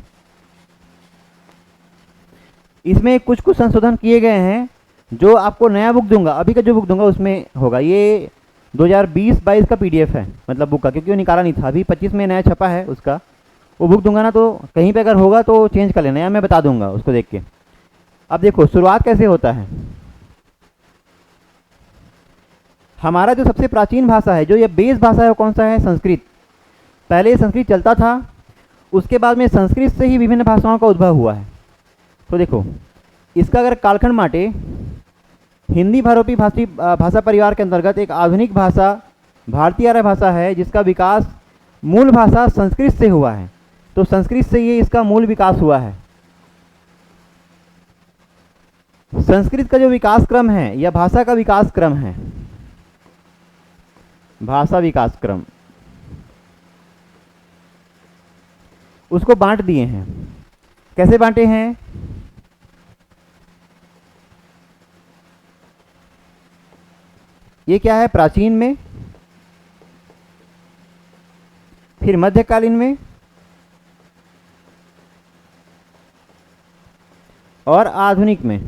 इसमें कुछ कुछ संशोधन किए गए हैं जो आपको नया बुक दूंगा, अभी का जो बुक दूंगा उसमें होगा। ये 2020-22 का पीडीएफ है, मतलब बुक का, क्योंकि वो निकाला नहीं था, अभी 25 में नया छपा है उसका। वो बुक दूंगा ना तो कहीं पे अगर होगा तो चेंज कर लेना, या मैं बता दूंगा उसको देख के। अब देखो शुरुआत कैसे होता है। हमारा जो सबसे प्राचीन भाषा है, जो ये बेस भाषा है, वो कौन सा है, संस्कृत। पहले संस्कृत चलता था, उसके बाद में संस्कृत से ही विभिन्न भाषाओं का उद्भव हुआ है। तो देखो इसका अगर कालखंड बांटे, हिंदी भारोपी भाषा परिवार के अंतर्गत एक आधुनिक भाषा भारतीय आर्य भाषा है जिसका विकास मूल भाषा संस्कृत से हुआ है। तो संस्कृत से ये इसका मूल विकास हुआ है। संस्कृत का जो विकास क्रम है या भाषा का विकास क्रम है, भाषा विकास क्रम, उसको बांट दिए हैं। कैसे बांटे हैं? ये क्या है? प्राचीन में, फिर मध्यकालीन में और आधुनिक में।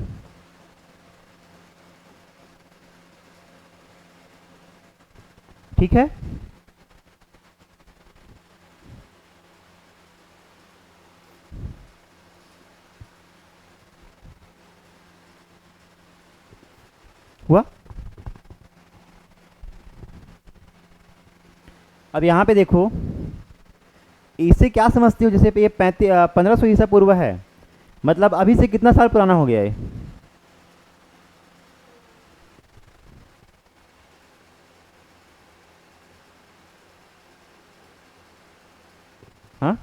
ठीक है, हुआ। अब यहां पे देखो, इससे क्या समझते हो? जैसे ये 1500 ईसा पूर्व है, मतलब अभी से कितना साल पुराना हो गया है? हाँ,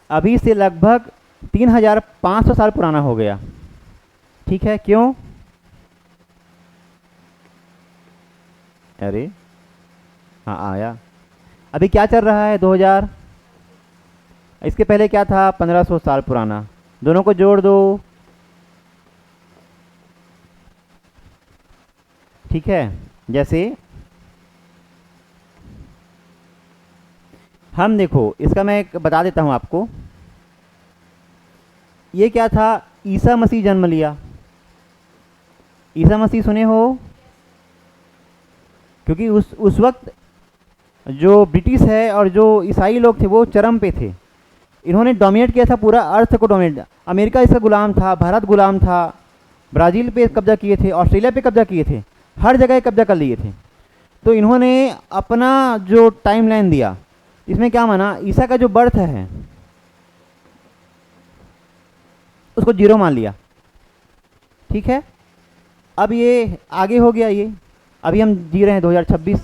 अभी से लगभग 3500 साल पुराना हो गया। ठीक है, क्यों? अरे हाँ, आया। अभी क्या चल रहा है? 2000। इसके पहले क्या था? 1500 साल पुराना। दोनों को जोड़ दो। ठीक है, जैसे हम देखो, इसका मैं एक बता देता हूं आपको। ये क्या था? ईसा मसीह जन्म लिया। ईसा मसीह सुने हो? क्योंकि उस वक्त जो ब्रिटिश है और जो ईसाई लोग थे वो चरम पे थे। इन्होंने डोमिनेट किया था पूरा अर्थ को। डोमिनेट, अमेरिका इसका गुलाम था, भारत गुलाम था, ब्राज़ील पे कब्जा किए थे, ऑस्ट्रेलिया पे कब्जा किए थे, हर जगह कब्जा कर लिए थे। तो इन्होंने अपना जो टाइम लाइन दिया, इसमें क्या माना? ईसा का जो बर्थ है उसको जीरो मान लिया। ठीक है, अब ये आगे हो गया। ये अभी हम जी रहे हैं 2026।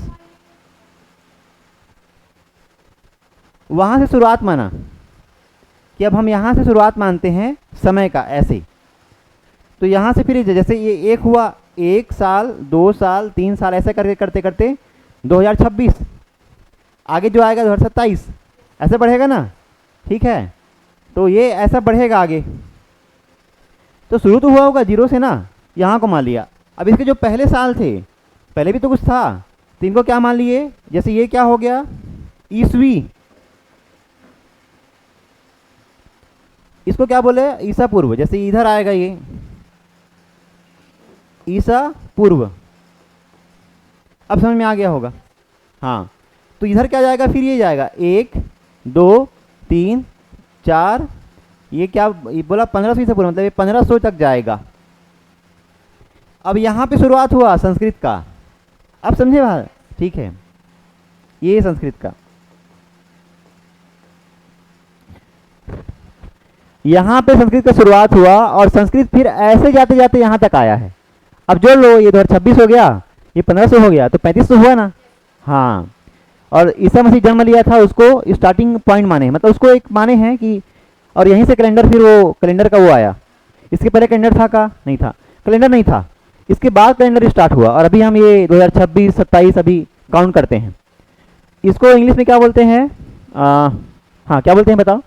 वहां से शुरुआत माना कि अब हम यहां से शुरुआत मानते हैं समय का, ऐसे। तो यहां से फिर जैसे ये एक हुआ, 1 साल, 2 साल, 3 साल, ऐसे करके करते करते 2026, आगे जो आएगा 2027, ऐसे बढ़ेगा ना। ठीक है, तो ये ऐसा बढ़ेगा आगे। तो शुरू तो हुआ होगा जीरो से ना, यहाँ को मान लिया। अब इसके जो पहले साल थे, पहले भी तो कुछ था, तो इनको क्या मान लिए? जैसे ये क्या हो गया? ईसवी। इसको क्या बोले? ईसा पूर्व। जैसे इधर आएगा ये ईसा पूर्व। अब समझ में आ गया होगा। हाँ, तो इधर क्या जाएगा? फिर ये जाएगा 1 2 3 4, ये क्या ये बोला? 1500 ईसा पूर्व, मतलब ये 1500 तक जाएगा। अब यहाँ पे शुरुआत हुआ संस्कृत का। अब समझे बात? ठीक है, ये संस्कृत का। यहाँ पे संस्कृत का शुरुआत हुआ और संस्कृत फिर ऐसे जाते जाते यहाँ तक आया है। अब जोड़ लो, ये 2026 हो गया, ये 1500 हो गया, तो 3500 हुआ ना। हाँ, और ईसा मसीह जन्म लिया था, उसको स्टार्टिंग पॉइंट माने, मतलब उसको एक माने हैं कि, और यहीं से कैलेंडर, फिर वो कैलेंडर का वो आया। इसके पहले कैलेंडर था का? नहीं था, कैलेंडर नहीं था। इसके बाद कैलेंडर स्टार्ट हुआ और अभी हम ये 2026 27 अभी काउंट करते हैं। इसको इंग्लिश में क्या बोलते हैं? हाँ, क्या बोलते हैं बताओ?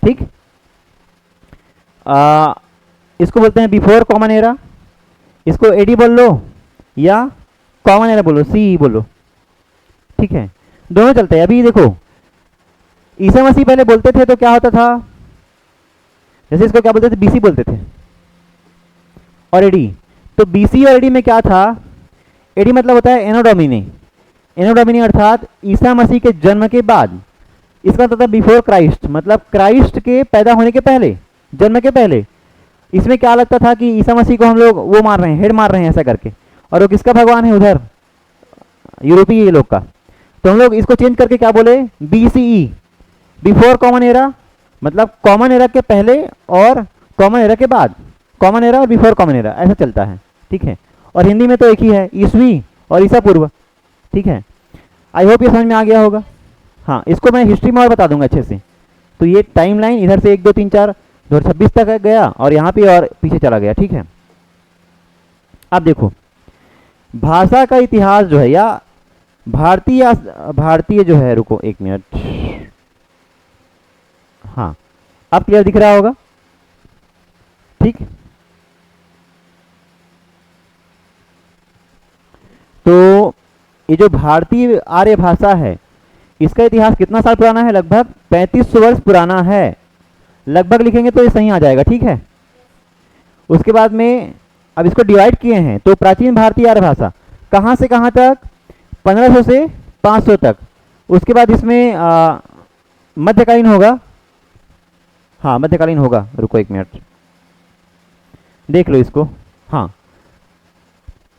ठीक, इसको बोलते हैं बिफोर कॉमन एरा। इसको एडी बोल लो या कॉमन एरा बोलो, सी बोलो। ठीक है, दोनों चलते हैं। अभी देखो, ईसा मसीह पहले बोलते थे तो क्या होता था? जैसे इसको क्या बोलते थे? बीसी बोलते थे और एडी। तो बीसी और एडी में क्या था? एडी मतलब होता है एनो डोमिनी। एनो डोमिनी अर्थात ईसा मसीह के जन्म के बाद। इसका मतलब था बिफोर क्राइस्ट, मतलब क्राइस्ट के पैदा होने के पहले, जन्म के पहले। इसमें क्या लगता था कि ईसा मसीह को हम लोग वो मार रहे हैं, हेड मार रहे हैं ऐसा करके, और वो किसका भगवान है? उधर यूरोपीय लोग का। तो हम लोग इसको चेंज करके क्या बोले? बीसीई, बिफोर कॉमन एरा, मतलब कॉमन एरा के पहले और कॉमन एरा के बाद। कॉमन एरा और बिफोर कॉमन एरा, ऐसा चलता है। ठीक है, और हिंदी में तो एक ही है, ईस्वी और ईसा पूर्व। ठीक है, आई होप ये समझ में आ गया होगा। हाँ, इसको मैं हिस्ट्री में और बता दूंगा अच्छे से। तो ये टाइम लाइन इधर से 1 2 3 4 2026 तक गया और यहाँ पे और पीछे चला गया। ठीक है, अब देखो भाषा का इतिहास जो है, या भारतीय जो है, रुको 1 मिनट, हाँ अब क्लियर दिख रहा होगा। ठीक, तो ये जो भारतीय आर्य भाषा है, इसका इतिहास कितना साल पुराना है? लगभग 3500 वर्ष पुराना है। लगभग लिखेंगे तो ये सही आ जाएगा। ठीक है, उसके बाद में अब इसको डिवाइड किए हैं, तो प्राचीन भारतीय आर्य भाषा कहाँ से कहाँ तक? 1500 से 500 तक। उसके बाद इसमें मध्यकालीन होगा, हाँ मध्यकालीन होगा, रुको 1 मिनट देख लो इसको। हाँ,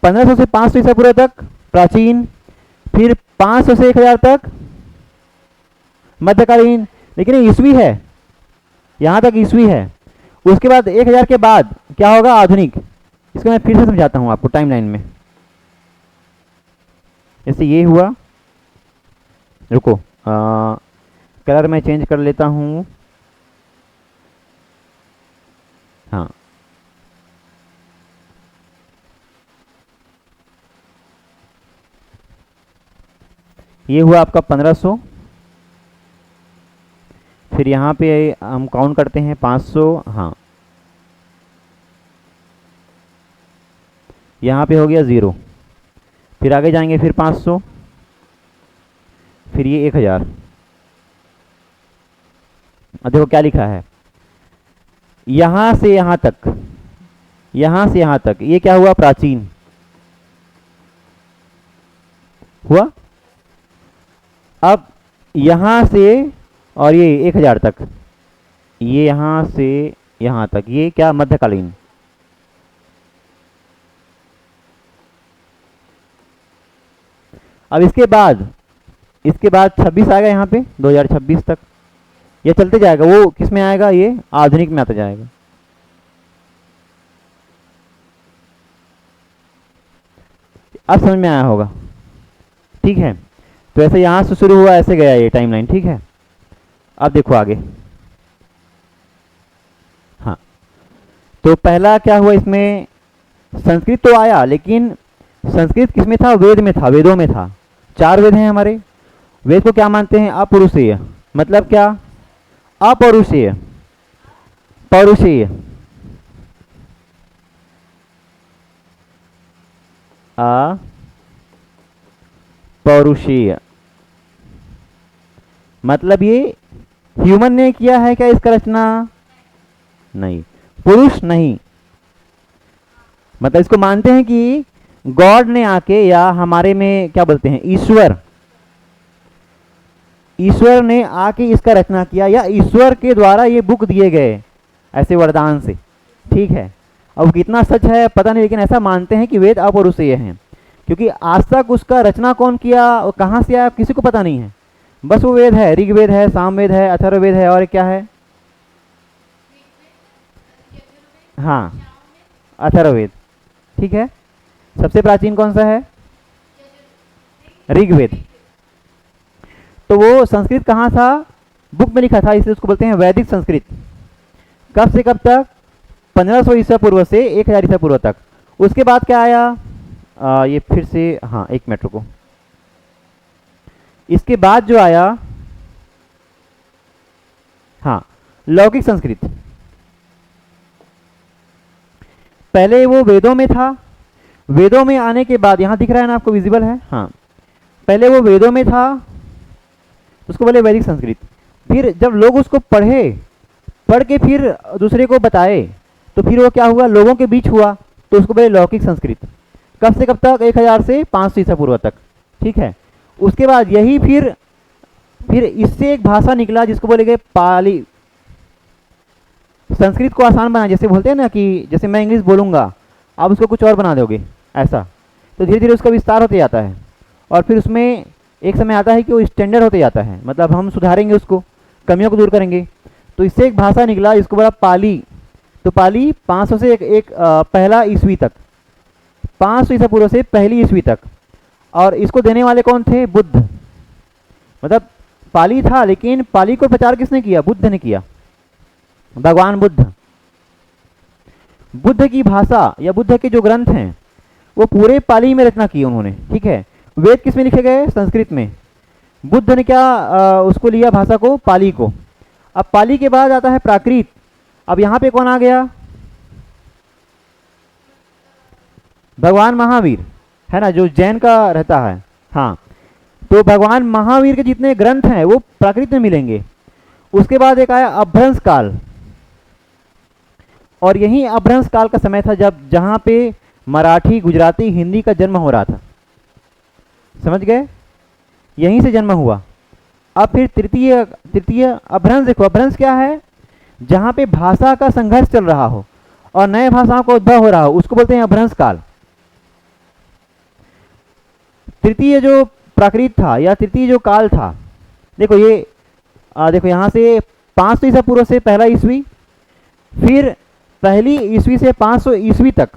1500 से 500 ईसा पूर्व तक प्राचीन, फिर 500 से 1000 तक मध्यकालीन, लेकिन ये ईस्वी है, यहाँ तक ईस्वी है। उसके बाद 1000 के बाद क्या होगा? आधुनिक। इसको मैं फिर से समझाता हूँ आपको टाइमलाइन में। जैसे ये हुआ, रुको कलर मैं चेंज कर लेता हूँ। हाँ, ये हुआ आपका 1500, फिर यहाँ पे हम काउंट करते हैं 500, हाँ यहाँ पे हो गया 0, फिर आगे जाएंगे फिर 500, फिर ये 1000। अब देखो क्या लिखा है, यहाँ से यहाँ तक, यहाँ से यहाँ तक, ये क्या हुआ? प्राचीन हुआ। अब यहाँ से और ये 1000 तक, ये यहाँ से यहाँ तक, ये क्या? मध्यकालीन। अब इसके बाद 26 आएगा यहाँ पे, 2026 तक ये चलते जाएगा। वो किस में आएगा? ये आधुनिक में आता जाएगा। अब समझ में आया होगा। ठीक है, तो ऐसे यहाँ से शुरू हुआ, ऐसे गया ये टाइमलाइन। ठीक है, अब देखो आगे। हाँ, तो पहला क्या हुआ इसमें? संस्कृत तो आया, लेकिन संस्कृत किसमें था? वेद में था, वेदों में था। 4 वेद हैं हमारे। वेद को क्या मानते हैं? अपौरुषेय। मतलब क्या? अपौरुषेय, पौरुषेय, पौरुषेय मतलब ये ह्यूमन ने किया है क्या इसका रचना? नहीं, पुरुष नहीं। मतलब इसको मानते हैं कि गॉड ने आके, या हमारे में क्या बोलते हैं, ईश्वर ने आके इसका रचना किया, या ईश्वर के द्वारा ये बुक दिए गए ऐसे वरदान से। ठीक है, अब कितना सच है पता नहीं, लेकिन ऐसा मानते हैं कि वेद अपौरुषेय हैं, क्योंकि आज तक उसका रचना कौन किया और कहाँ से आया किसी को पता नहीं है। बस वो वेद है, ऋग्वेद है, सामवेद है, अथर्ववेद है, और क्या है? हाँ, अथर्ववेद। ठीक है, सबसे प्राचीन कौन सा है? ऋग्वेद। तो वो संस्कृत कहाँ था? बुक में लिखा था, इसलिए उसको बोलते हैं वैदिक संस्कृत। कब से कब तक? 1500 ईसा पूर्व से 1000 ईसा पूर्व तक। उसके बाद क्या आया? ये फिर से, हाँ 1 मिनट रुको। इसके बाद जो आया, हाँ, लौकिक संस्कृत। पहले वो वेदों में था, वेदों में आने के बाद, यहां दिख रहा है ना आपको, विजिबल है? हाँ, पहले वो वेदों में था, उसको बोले वैदिक संस्कृत। फिर जब लोग उसको पढ़ के फिर दूसरे को बताए, तो फिर वो क्या हुआ? लोगों के बीच हुआ, तो उसको बोले लौकिक संस्कृत। कब से कब तक? 1000 से 500 ईसा पूर्व तक। ठीक है, उसके बाद यही फिर इससे एक भाषा निकला जिसको बोलेंगे पाली। संस्कृत को आसान बना, जैसे बोलते हैं ना कि जैसे मैं इंग्लिश बोलूँगा, आप उसको कुछ और बना दोगे, ऐसा। तो धीरे धीरे उसका विस्तार होते जाता है, और फिर उसमें एक समय आता है कि वो स्टैंडर्ड होते जाता है, मतलब हम सुधारेंगे उसको, कमियों को दूर करेंगे। तो इससे एक भाषा निकला जिसको बोला पाली। तो पाली 500 से एक पहला ईस्वी तक, 500 ईसा पूर्व से पहली ईस्वी तक। और इसको देने वाले कौन थे? बुद्ध। मतलब पाली था, लेकिन पाली को प्रचार किसने किया? बुद्ध ने किया, भगवान बुद्ध। बुद्ध की भाषा या बुद्ध के जो ग्रंथ हैं वो पूरे पाली में रचना की उन्होंने, ठीक है। वेद किस में लिखे गए? संस्कृत में। बुद्ध ने क्या उसको लिया भाषा को? पाली को। अब पाली के बाद आता है प्राकृत। अब यहाँ पे कौन आ गया? भगवान महावीर, है ना, जो जैन का रहता है। हाँ, तो भगवान महावीर के जितने ग्रंथ हैं वो प्राकृत में मिलेंगे। उसके बाद एक आया अभ्रंश काल, और यही अभ्रंश काल का समय था जब जहाँ पे मराठी, गुजराती, हिंदी का जन्म हो रहा था। समझ गए? यहीं से जन्म हुआ। अब फिर तृतीय अभ्रंश। देखो अभ्रंश क्या है? जहाँ पे भाषा का संघर्ष चल रहा हो और नए भाषाओं का उद्भव हो रहा हो, उसको बोलते हैं अभ्रंश काल। तृतीय जो प्राकृत था या तृतीय जो काल था, देखो ये देखो यहाँ से 500 ईसा पूर्व से पहला ईस्वी, फिर पहली ईस्वी से 500 ईस्वी तक।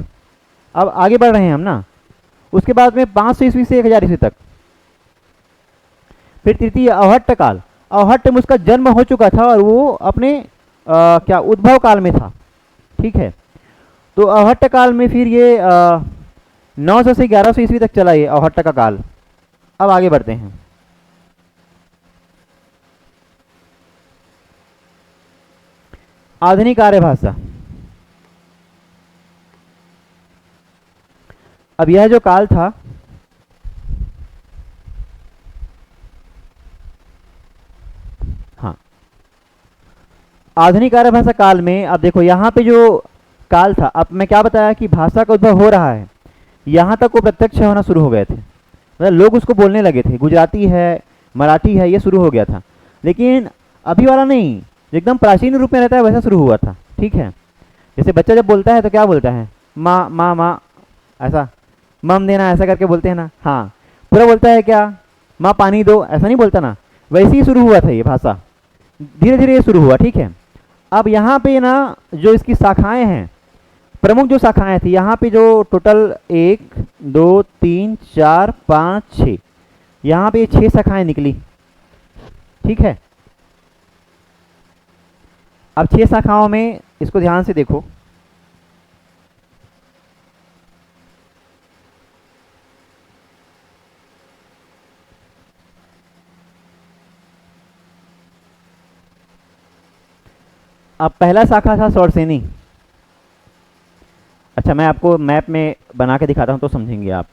अब आगे बढ़ रहे हैं हम ना। उसके बाद में 500 ईस्वी से 1000 ईस्वी तक। फिर तृतीय अवहट्ट काल। अवहट्ट में उसका जन्म हो चुका था और वो अपने क्या उद्भव काल में था, ठीक है। तो अवहट्ट काल में फिर ये 900 से 1100 ईस्वी तक चला ये अवहट्ट का काल। अब आगे बढ़ते हैं। आधुनिक आर्य भाषा। अब यह जो काल था, हाँ, आधुनिक आर्य भाषा काल में अब देखो यहाँ पे जो काल था, अब मैं क्या बताया कि भाषा का उद्भव हो रहा है, यहाँ तक वो प्रत्यक्ष होना शुरू हो गए थे। मतलब लोग उसको बोलने लगे थे, गुजराती है, मराठी है, ये शुरू हो गया था। लेकिन अभी वाला नहीं, एकदम प्राचीन रूप में रहता है वैसा शुरू हुआ था, ठीक है। जैसे बच्चा जब बोलता है तो क्या बोलता है? माँ माँ माँ, ऐसा मम देना, ऐसा करके बोलते हैं ना। हाँ, पूरा बोलता है क्या? माँ पानी दो, ऐसा नहीं बोलता ना। वैसे ही शुरू हुआ था ये भाषा, धीरे धीरे ये शुरू हुआ, ठीक है। अब यहाँ पे ना जो इसकी शाखाएं हैं, प्रमुख जो शाखाएं थी यहाँ पे, जो टोटल 1 2 3 4 5 6, यहाँ पे 6 शाखाएं निकली, ठीक है। अब 6 शाखाओं में इसको ध्यान से देखो। अब पहला शाखा था सौरसेनी। अच्छा, मैं आपको मैप में बना के दिखाता हूं तो समझेंगे आप।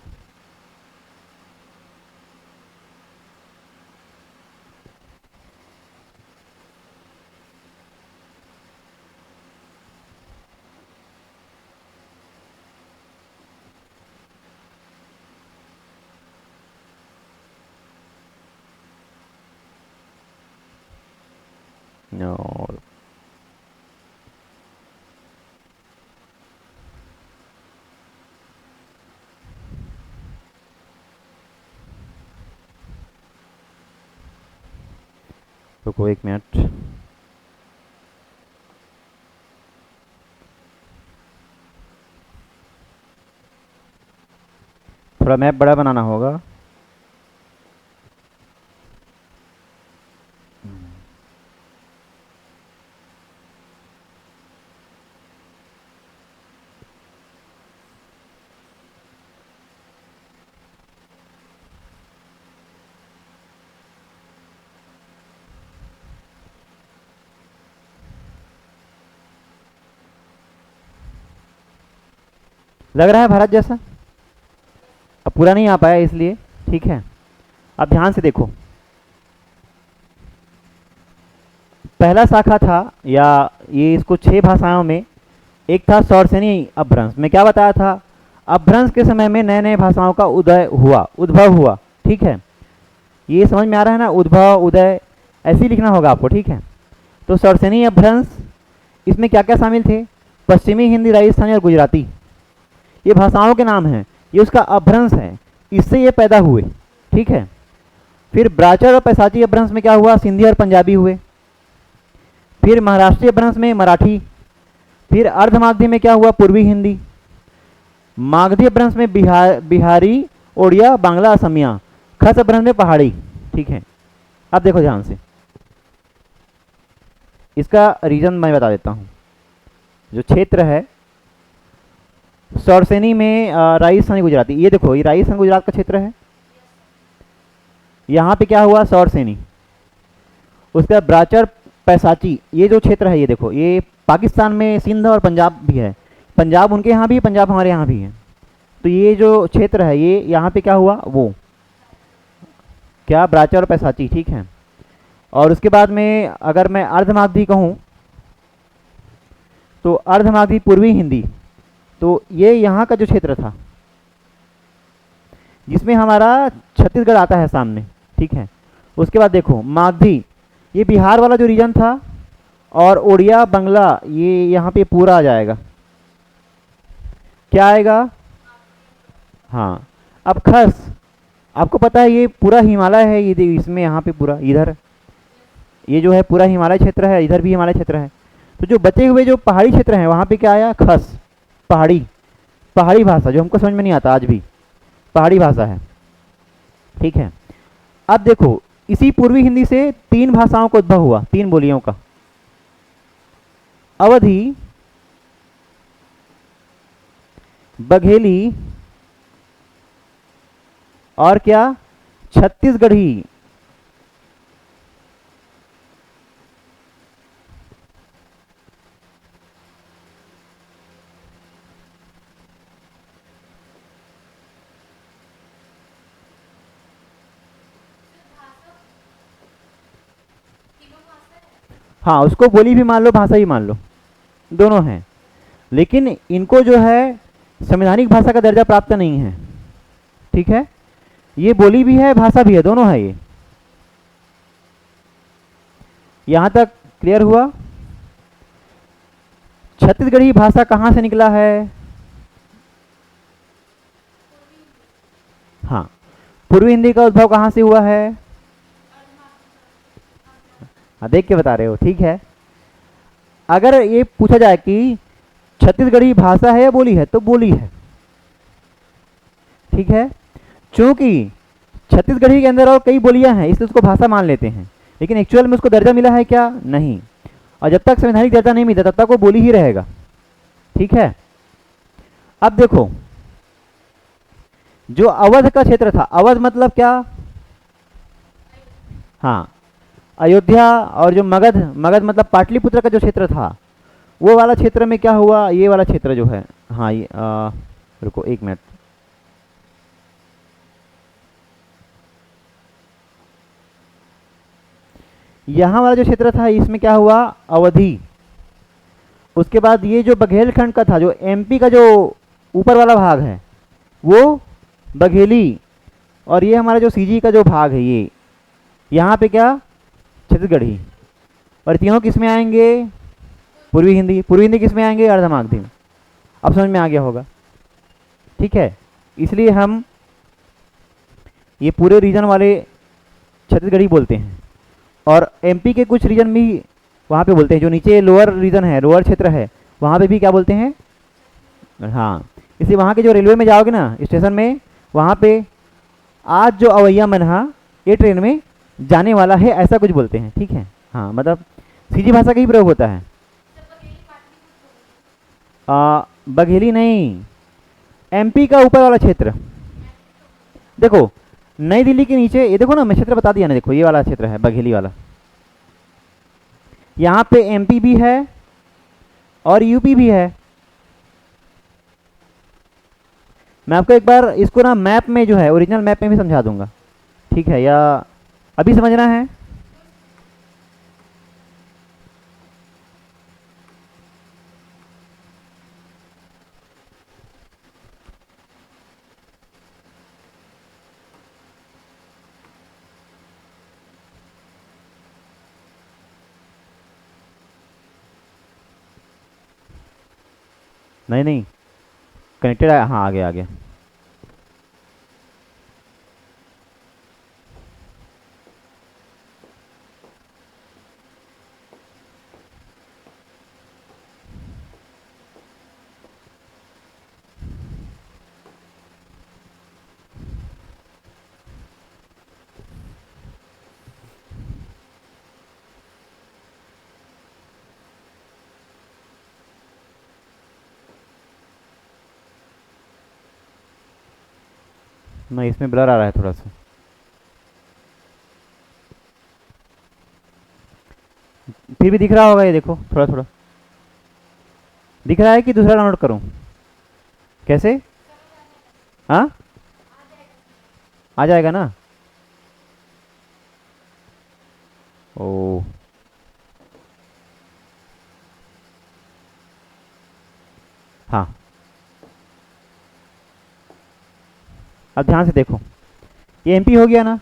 नो, रुको 1 मिनट। थोड़ा मैप बड़ा बनाना होगा। लग रहा है भारत जैसा? अब पूरा नहीं आ पाया इसलिए, ठीक है। अब ध्यान से देखो, पहला शाखा था, या ये इसको 6 भाषाओं में, एक था सौरसेनी अभ्रंश। मैं क्या बताया था? अभ्रंश के समय में नए नए भाषाओं का उद्भव हुआ, ठीक है। ये समझ में आ रहा है ना? उद्भव, उदय, ऐसे ही लिखना होगा आपको, ठीक है। तो सौरसेनी अभ्रंश, इसमें क्या क्या शामिल थे? पश्चिमी हिंदी, राजस्थानी और गुजराती, ये भाषाओं के नाम हैं। ये उसका अभ्रंश है, इससे ये पैदा हुए, ठीक है। फिर ब्राचर और पैसाची अभ्रंश में क्या हुआ? सिंधी और पंजाबी हुए। फिर महाराष्ट्रीय अभ्रंश में मराठी। फिर अर्धमागधी में क्या हुआ? पूर्वी हिंदी। मागधी अपभ्रंश में बिहारी, ओडिया, बांग्ला, असमिया। खस अपभ्रंश में पहाड़ी। ठीक है, अब देखो ध्यान से, इसका रीजन मैं बता देता हूँ। जो क्षेत्र है सौरसेनी में राजस्थानी गुजराती, ये देखो ये राजस्थान गुजरात का क्षेत्र है। यहाँ पे क्या हुआ, सौरसेनी। उसके बाद ब्राचर, पैसाची, ये जो क्षेत्र है ये देखो, ये पाकिस्तान में सिंध और पंजाब भी है। पंजाब उनके यहाँ भी है, पंजाब हमारे यहाँ भी है। तो ये जो क्षेत्र है ये यहाँ पे क्या हुआ, वो क्या, ब्राचर और पैसाची। ठीक है, और उसके बाद में अगर मैं अर्धमागधी कहूँ तो अर्धमागधी पूर्वी हिंदी, तो ये यहाँ का जो क्षेत्र था जिसमें हमारा छत्तीसगढ़ आता है सामने। ठीक है, उसके बाद देखो मागधी, ये बिहार वाला जो रीजन था, और ओडिया, बंगला, ये यहाँ पे पूरा आ जाएगा। क्या आएगा, हाँ। अब खस, आपको पता है ये पूरा हिमालय है, ये इसमें यहाँ पे पूरा इधर ये जो है पूरा हिमालय क्षेत्र है, इधर भी हिमालय क्षेत्र है। तो जो बचे हुए जो पहाड़ी क्षेत्र हैं वहाँ पे क्या आया, खस, पहाड़ी। पहाड़ी भाषा जो हमको समझ में नहीं आता आज भी, पहाड़ी भाषा है। ठीक है, अब देखो इसी पूर्वी हिंदी से 3 भाषाओं का उद्भव हुआ, 3 बोलियों का। अवधी, बघेली और क्या, छत्तीसगढ़ी। हाँ, उसको बोली भी मान लो, भाषा भी मान लो, दोनों हैं। लेकिन इनको जो है संवैधानिक भाषा का दर्जा प्राप्त नहीं है। ठीक है, ये बोली भी है, भाषा भी है, दोनों है ये। यहां तक क्लियर हुआ। छत्तीसगढ़ी भाषा कहां से निकला है, हाँ, पूर्वी हिंदी का उद्भव कहां से हुआ है, हाँ, देख के बता रहे हो। ठीक है, अगर ये पूछा जाए कि छत्तीसगढ़ी भाषा है या बोली है, तो बोली है। ठीक है, क्योंकि छत्तीसगढ़ी के अंदर और कई बोलियां हैं, इसलिए उसको भाषा मान लेते हैं, लेकिन एक्चुअल में उसको दर्जा मिला है क्या, नहीं। और जब तक संवैधानिक दर्जा नहीं मिलता तब तक वो बोली ही रहेगा। ठीक है, अब देखो जो अवध का क्षेत्र था, अवध मतलब क्या, हाँ, अयोध्या, और जो मगध, मगध मतलब पाटलिपुत्र का जो क्षेत्र था, वो वाला क्षेत्र में क्या हुआ, ये वाला क्षेत्र जो है, हाँ ये रुको 1 मिनट, यहाँ वाला जो क्षेत्र था इसमें क्या हुआ, अवधि। उसके बाद ये जो बघेलखंड का था, जो एमपी का जो ऊपर वाला भाग है वो बघेली, और ये हमारा जो सीजी का जो भाग है ये यहाँ पे क्या, छत्तीसगढ़ी। और तीनों किस में आएंगे, पूर्वी हिंदी। पूर्वी हिंदी किस में आएंगे, अर्धमागधी में। अब समझ में आ गया होगा। ठीक है, इसलिए हम ये पूरे रीजन वाले छत्तीसगढ़ी बोलते हैं, और एमपी के कुछ रीजन भी वहाँ पे बोलते हैं, जो नीचे लोअर रीजन है, लोअर क्षेत्र है, वहाँ पे भी क्या बोलते हैं, हाँ। इसलिए वहाँ के जो रेलवे में जाओगे ना स्टेशन में, वहाँ पे आज जो अवैया मनहा ये ट्रेन में जाने वाला है, ऐसा कुछ बोलते हैं। ठीक है, हाँ, मतलब सीधी भाषा का ही प्रयोग होता है। बघेली नहीं, एमपी का ऊपर वाला क्षेत्र। देखो नई दिल्ली के नीचे, ये देखो ना, मैं क्षेत्र बता दिया ना, देखो ये वाला क्षेत्र है बघेली वाला। यहाँ पे एमपी भी है और यूपी भी है। मैं आपको एक बार इसको ना मैप में जो है, ओरिजिनल मैप में भी समझा दूंगा। ठीक है, या अभी समझना है, नहीं नहीं, कनेक्टेड है, हाँ, आगे आगे। नहीं, इसमें ब्लर आ रहा है थोड़ा सा। फिर भी दिख रहा होगा, ये देखो थोड़ा थोड़ा दिख रहा है कि दूसरा डाउनलोड करूं? कैसे? हाँ, आ जाएगा ना? ओ, हाँ, अब ध्यान से देखो, ये एमपी हो गया ना।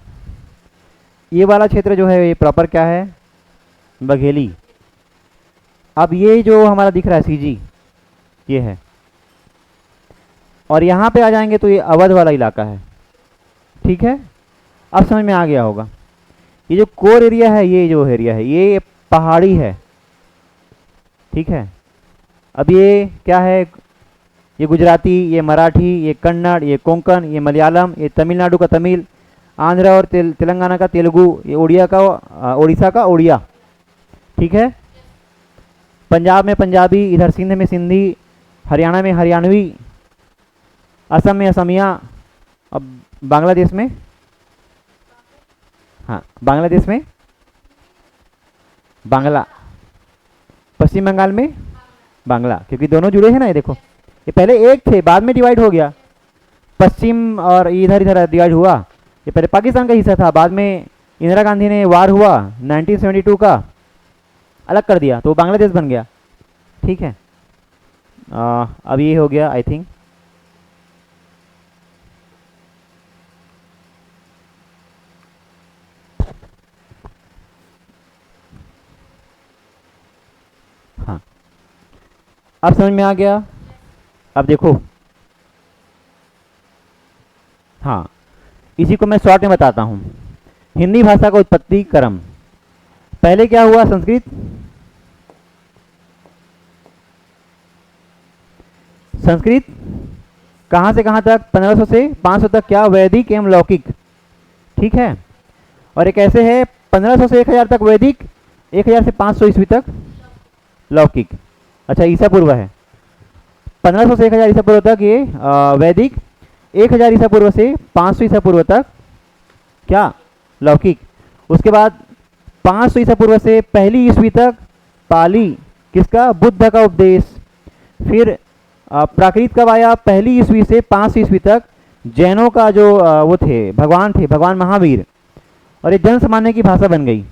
ये वाला क्षेत्र जो है ये प्रॉपर क्या है? बघेली। अब ये जो हमारा दिख रहा है सीजी, ये है। और यहाँ पे आ जाएंगे तो ये अवध वाला इलाका है। ठीक है, अब समझ में आ गया होगा। ये जो कोर एरिया है, ये जो एरिया है ये पहाड़ी है। ठीक है, अब ये क्या है? ये गुजराती, ये मराठी, ये कन्नड़, ये कोंकण, ये मलयालम, ये तमिलनाडु का तमिल, आंध्र और तेलंगाना का तेलुगु, ये उड़िया का उड़ीसा का उड़िया। ठीक है, पंजाब में पंजाबी, इधर सिंध में सिंधी, हरियाणा में हरियाणवी, असम में असमिया। अब बांग्लादेश में, हाँ बांग्लादेश में बांग्ला, पश्चिम बंगाल में बांग्ला, क्योंकि दोनों जुड़े हैं ना। ये देखो, ये पहले एक थे, बाद में डिवाइड हो गया। पश्चिम और इधर इधर डिवाइड हुआ। ये पहले पाकिस्तान का हिस्सा था, बाद में इंदिरा गांधी ने वार हुआ 1972 का, अलग कर दिया तो बांग्लादेश बन गया। ठीक है, अब ये हो गया आई थिंक। हाँ, अब समझ में आ गया। अब देखो, हाँ इसी को मैं शॉर्ट में बताता हूँ। हिंदी भाषा का उत्पत्ति क्रम, पहले क्या हुआ? संस्कृत, संस्कृत कहाँ से कहाँ तक? 1500 से 500 तक क्या? वैदिक एवं लौकिक। ठीक है, और एक ऐसे है 1500 से 1000 तक वैदिक, 1000 से 500 ईस्वी तक लौकिक। अच्छा, ईसा पूर्व है। 1500 से 1000 ईसा पूर्व तक ये वैदिक, 1000 ईसा पूर्व से 500 ईसा पूर्व तक क्या? लौकिक। उसके बाद 500 ईसा पूर्व से पहली ईस्वी तक पाली, किसका? बुद्ध का उपदेश। फिर प्राकृत कब आया? पहली ईस्वी से 500 ईस्वी तक जैनों का जो वो थे भगवान महावीर, और ये जन सामान्य की भाषा बन गई।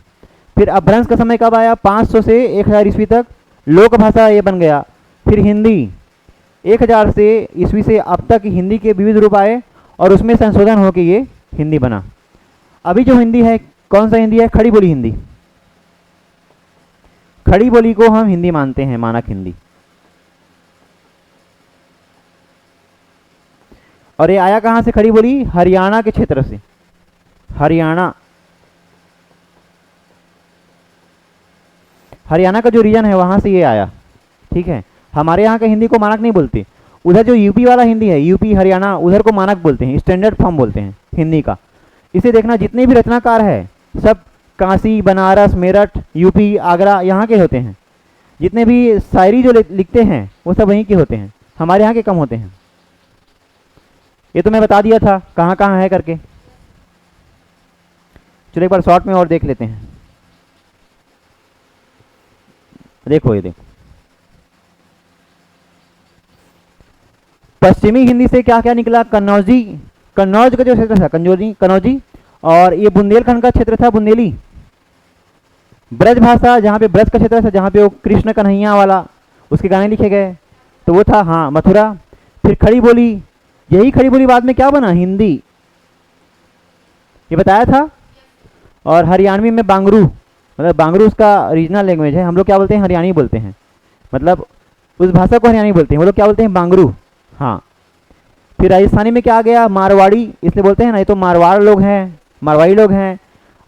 फिर अपभ्रंश का समय कब आया? 500 से 1000 ईस्वी तक लोक भाषा ये बन गया। फिर हिंदी 1000 से ईस्वी से अब तक हिंदी के विविध रूप आए और उसमें संशोधन होकर ये हिंदी बना। अभी जो हिंदी है कौन सा हिंदी है? खड़ी बोली हिंदी। खड़ी बोली को हम हिंदी मानते हैं, मानक हिंदी। और ये आया कहाँ से खड़ी बोली? हरियाणा के क्षेत्र से। हरियाणा का जो रीजन है वहां से ये आया। ठीक है, हमारे यहाँ का हिंदी को मानक नहीं बोलते। उधर जो यूपी वाला हिंदी है, यूपी हरियाणा, उधर को मानक बोलते हैं, स्टैंडर्ड फॉर्म बोलते हैं हिंदी का। इसे देखना, जितने भी रचनाकार है सब काशी, बनारस, मेरठ, यूपी, आगरा यहाँ के होते हैं। जितने भी शायरी जो लिखते हैं वो सब वहीं के होते हैं, हमारे यहाँ के कम होते हैं। ये तो मैं बता दिया था कहाँ कहाँ है करके। चलो एक बार शॉर्ट में और देख लेते हैं। देखो, ये देखो, पश्चिमी हिंदी से क्या क्या निकला? कन्नौजी, कन्नौज का जो क्षेत्र था कन्नौजी, और ये बुंदेलखंड का क्षेत्र था बुंदेली। ब्रज भाषा, जहाँ पे ब्रज का क्षेत्र था, जहाँ पे वो कृष्ण कन्हैया वाला उसके गाने लिखे गए, तो वो था हाँ मथुरा। फिर खड़ी बोली, यही खड़ी बोली बाद में क्या बना? हिंदी, ये बताया था। और हरियाणवी में बांगरू, मतलब बांगरू उसका रीजनल लैंग्वेज है। हम लोग क्या बोलते हैं? हरियाणी बोलते हैं, मतलब उस भाषा को हरियाणी बोलते हैं। वो लोग क्या बोलते हैं? बांगरू। हाँ, फिर राजस्थानी में क्या आ गया? मारवाड़ी, इसलिए बोलते हैं ना ये तो मारवाड़ लोग हैं, मारवाड़ी लोग हैं।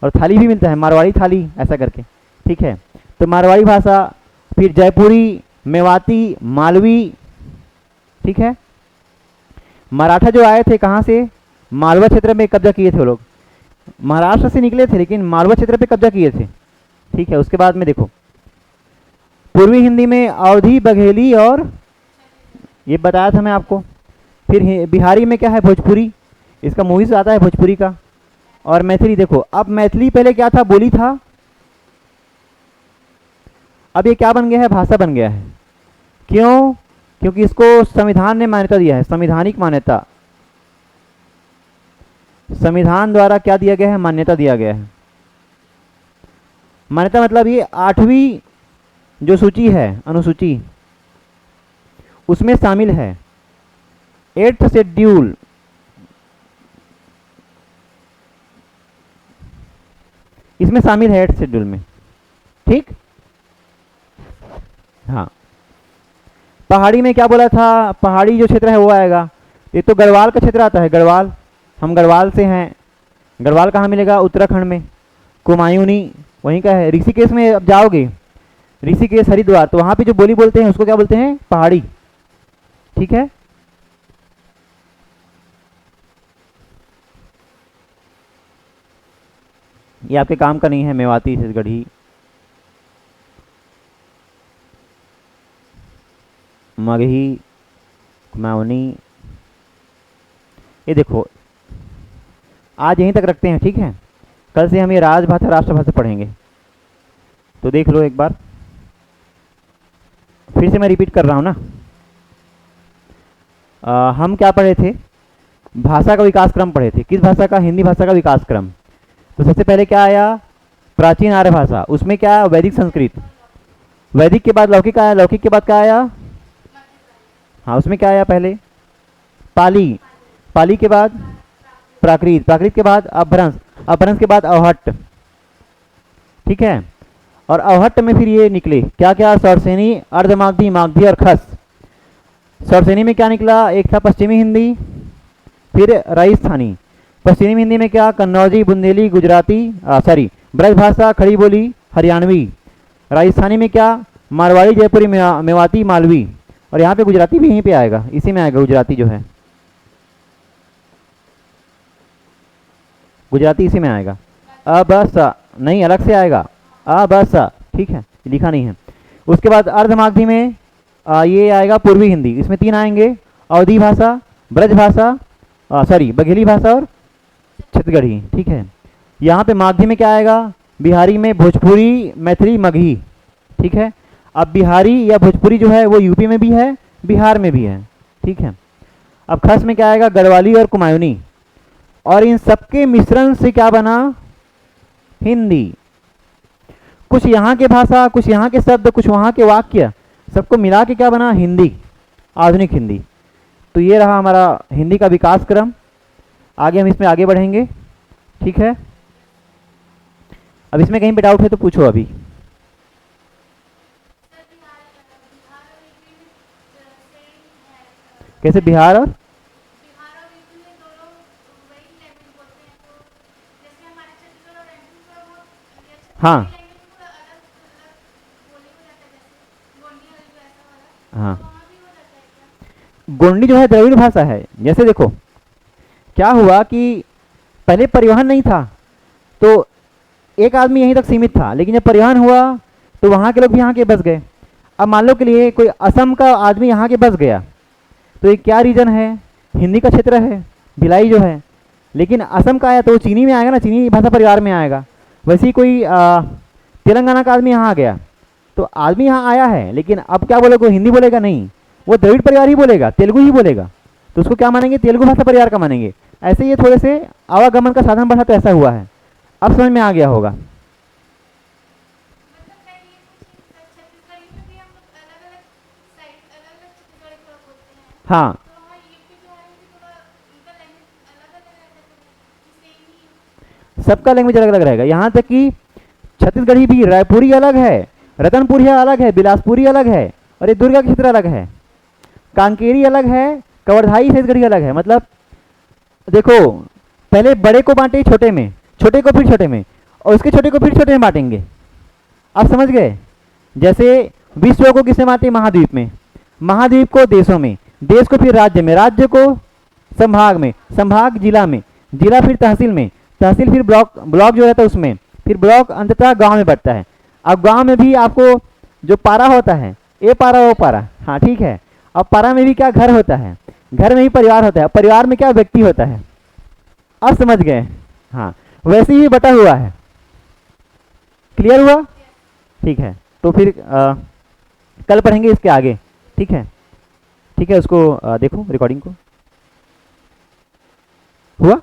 और थाली भी मिलता है, मारवाड़ी थाली ऐसा करके। ठीक है, तो मारवाड़ी भाषा। फिर जयपुरी, मेवाती, मालवी। ठीक है, मराठा जो आए थे कहाँ से? मालवा क्षेत्र में कब्जा किए थे वो लोग। महाराष्ट्र से निकले थे लेकिन मालवा क्षेत्र पे कब्जा किए थे। ठीक है, उसके बाद में देखो, पूर्वी हिंदी में अवधी, बघेली और ये बताया था मैं आपको। फिर बिहारी में क्या है? भोजपुरी। इसका मूवीज आता है भोजपुरी का। और मैथिली देखो, अब मैथिली पहले क्या था, बोली था, अब ये क्या बन गया है, भाषा बन गया है। क्यों? क्योंकि इसको संविधान ने मान्यता दिया है, संवैधानिक मान्यता, संविधान द्वारा क्या दिया गया है, मान्यता दिया गया है। मान्यता मतलब ये 8वीं जो सूची है, अनुसूची, उसमें शामिल है, 8th शेड्यूल, इसमें शामिल है 8th शेड्यूल में, ठीक। हाँ, पहाड़ी में क्या बोला था, पहाड़ी जो क्षेत्र है वो आएगा। ये तो गढ़वाल का क्षेत्र आता है, गढ़वाल, हम गढ़वाल से हैं। गढ़वाल कहाँ मिलेगा, उत्तराखंड में, कुमायूनी वहीं का है। ऋषिकेश में अब जाओगे, ऋषिकेश, हरिद्वार, तो वहाँ पे जो बोली बोलते हैं उसको क्या बोलते हैं, पहाड़ी, ठीक है। ये आपके काम का नहीं है, मेवाती, छत्तीसगढ़ी, मगही, कुमाऊनी, ये देखो आज यहीं तक रखते हैं, ठीक है। कल से हम ये राजभाषा, राष्ट्रभाषा पढ़ेंगे, तो देख लो एक बार, फिर से मैं रिपीट कर रहा हूँ ना। हम क्या पढ़े थे, भाषा का विकास क्रम पढ़े थे। किस भाषा का, हिंदी भाषा का विकास क्रम। तो सबसे पहले क्या आया, प्राचीन आर्य भाषा, उसमें क्या आया, वैदिक संस्कृत, वैदिक के बाद लौकिक आया, लौकिक के बाद क्या आया, हाँ उसमें क्या आया, पहले पाली, पाली के बाद प्राकृत, प्राकृत के बाद अपभ्रंश, अपभ्रंश के बाद अवहट्ट, ठीक है। और अवहट्ट में फिर ये निकले क्या क्या, सौरसेनी, अर्धमागधी, मागधी और खस। सौरसेनी में क्या निकला, एक था पश्चिमी हिंदी, फिर राजस्थानी। पश्चिमी हिंदी में क्या, कन्नौजी, बुंदेली, गुजराती, सॉरी ब्रजभाषा, खड़ी बोली, हरियाणवी। राजस्थानी में क्या, मारवाड़ी, जयपुरी, मेवाती, मालवी। और यहाँ पे गुजराती भी यहीं पे आएगा, इसी में आएगा गुजराती जो है, गुजराती इसी में आएगा। बस नहीं, अलग से आएगा, बस, ठीक है, लिखा नहीं है। उसके बाद अर्धमागधी में ये आएगा पूर्वी हिंदी, इसमें 3 आएंगे, अवधी भाषा, ब्रज भाषा, सॉरी बघेली भाषा और छत्तीसगढ़ी, ठीक है। यहाँ पे मागधी में क्या आएगा, बिहारी में भोजपुरी, मैथिली, मगही, ठीक है। अब बिहारी या भोजपुरी जो है वो यूपी में भी है, बिहार में भी है, ठीक है। अब खस में क्या आएगा, गढ़वाली और कुमायूनी। और इन सबके मिश्रण से क्या बना, हिंदी। कुछ यहाँ के भाषा, कुछ यहाँ के शब्द, कुछ वहाँ के वाक्य, सबको मिला के क्या बना, हिंदी, आधुनिक हिंदी। तो ये रहा हमारा हिंदी का विकास क्रम। आगे हम इसमें आगे बढ़ेंगे, ठीक है। अब इसमें कहीं पे डाउट है तो पूछो अभी। कैसे बिहार और हाँ हाँ, गोंडी जो है द्रविड़ भाषा है। जैसे देखो क्या हुआ कि पहले परिवहन नहीं था, तो एक आदमी यहीं तक सीमित था, लेकिन जब परिवहन हुआ तो वहाँ के लोग भी यहाँ के बस गए। अब मान लो के लिए कोई असम का आदमी यहाँ के बस गया, तो ये क्या रीजन है, हिंदी का क्षेत्र है, भिलाई जो है, लेकिन असम का आया तो चीनी में आएगा ना, चीनी भाषा परिवार में आएगा। वैसे ही कोई तेलंगाना का आदमी यहाँ आ गया, तो आदमी यहाँ आया है, लेकिन अब क्या बोलेगा, हिंदी बोलेगा नहीं, वो द्रविड़ परिवार ही बोलेगा, तेलुगु ही बोलेगा, तो उसको क्या मानेंगे, तेलुगु भाषा परिवार का मानेंगे। ऐसे ये थोड़े से आवागमन का साधन बढ़ा, तो ऐसा हुआ है। अब समझ में आ गया होगा। हाँ, सबका लैंग्वेज अलग अलग रहेगा। यहाँ तक कि छत्तीसगढ़ी भी, रायपुरी अलग है, रतनपुरिया अलग है, बिलासपुरी अलग है, और ये दुर्गा का क्षेत्र अलग है, कांकेरी अलग है, कवर्धाई छत्तीसगढ़ी अलग है। मतलब देखो पहले बड़े को बांटे छोटे में, छोटे को फिर छोटे में, और उसके छोटे को फिर छोटे में बांटेंगे। आप समझ गए। जैसे विश्व को किसमें बांटे, महाद्वीप में, महाद्वीप को देशों में, देश को फिर राज्य में, राज्य को संभाग में, संभाग जिला में, जिला फिर तहसील में, तहसील फिर ब्लॉक, ब्लॉक जो रहता है उसमें, फिर ब्लॉक अंततः गांव में बढ़ता है। अब गांव में भी आपको जो पारा होता है, ए पारा ओ पारा, हाँ ठीक है। अब पारा में भी क्या घर होता है, घर में ही परिवार होता है, परिवार में क्या व्यक्ति होता है, अब समझ गए? हाँ, वैसे ही बटा हुआ है। क्लियर हुआ? ठीक है, तो फिर कल पढ़ेंगे इसके आगे। ठीक है, ठीक है, उसको देखो रिकॉर्डिंग को। हुआ?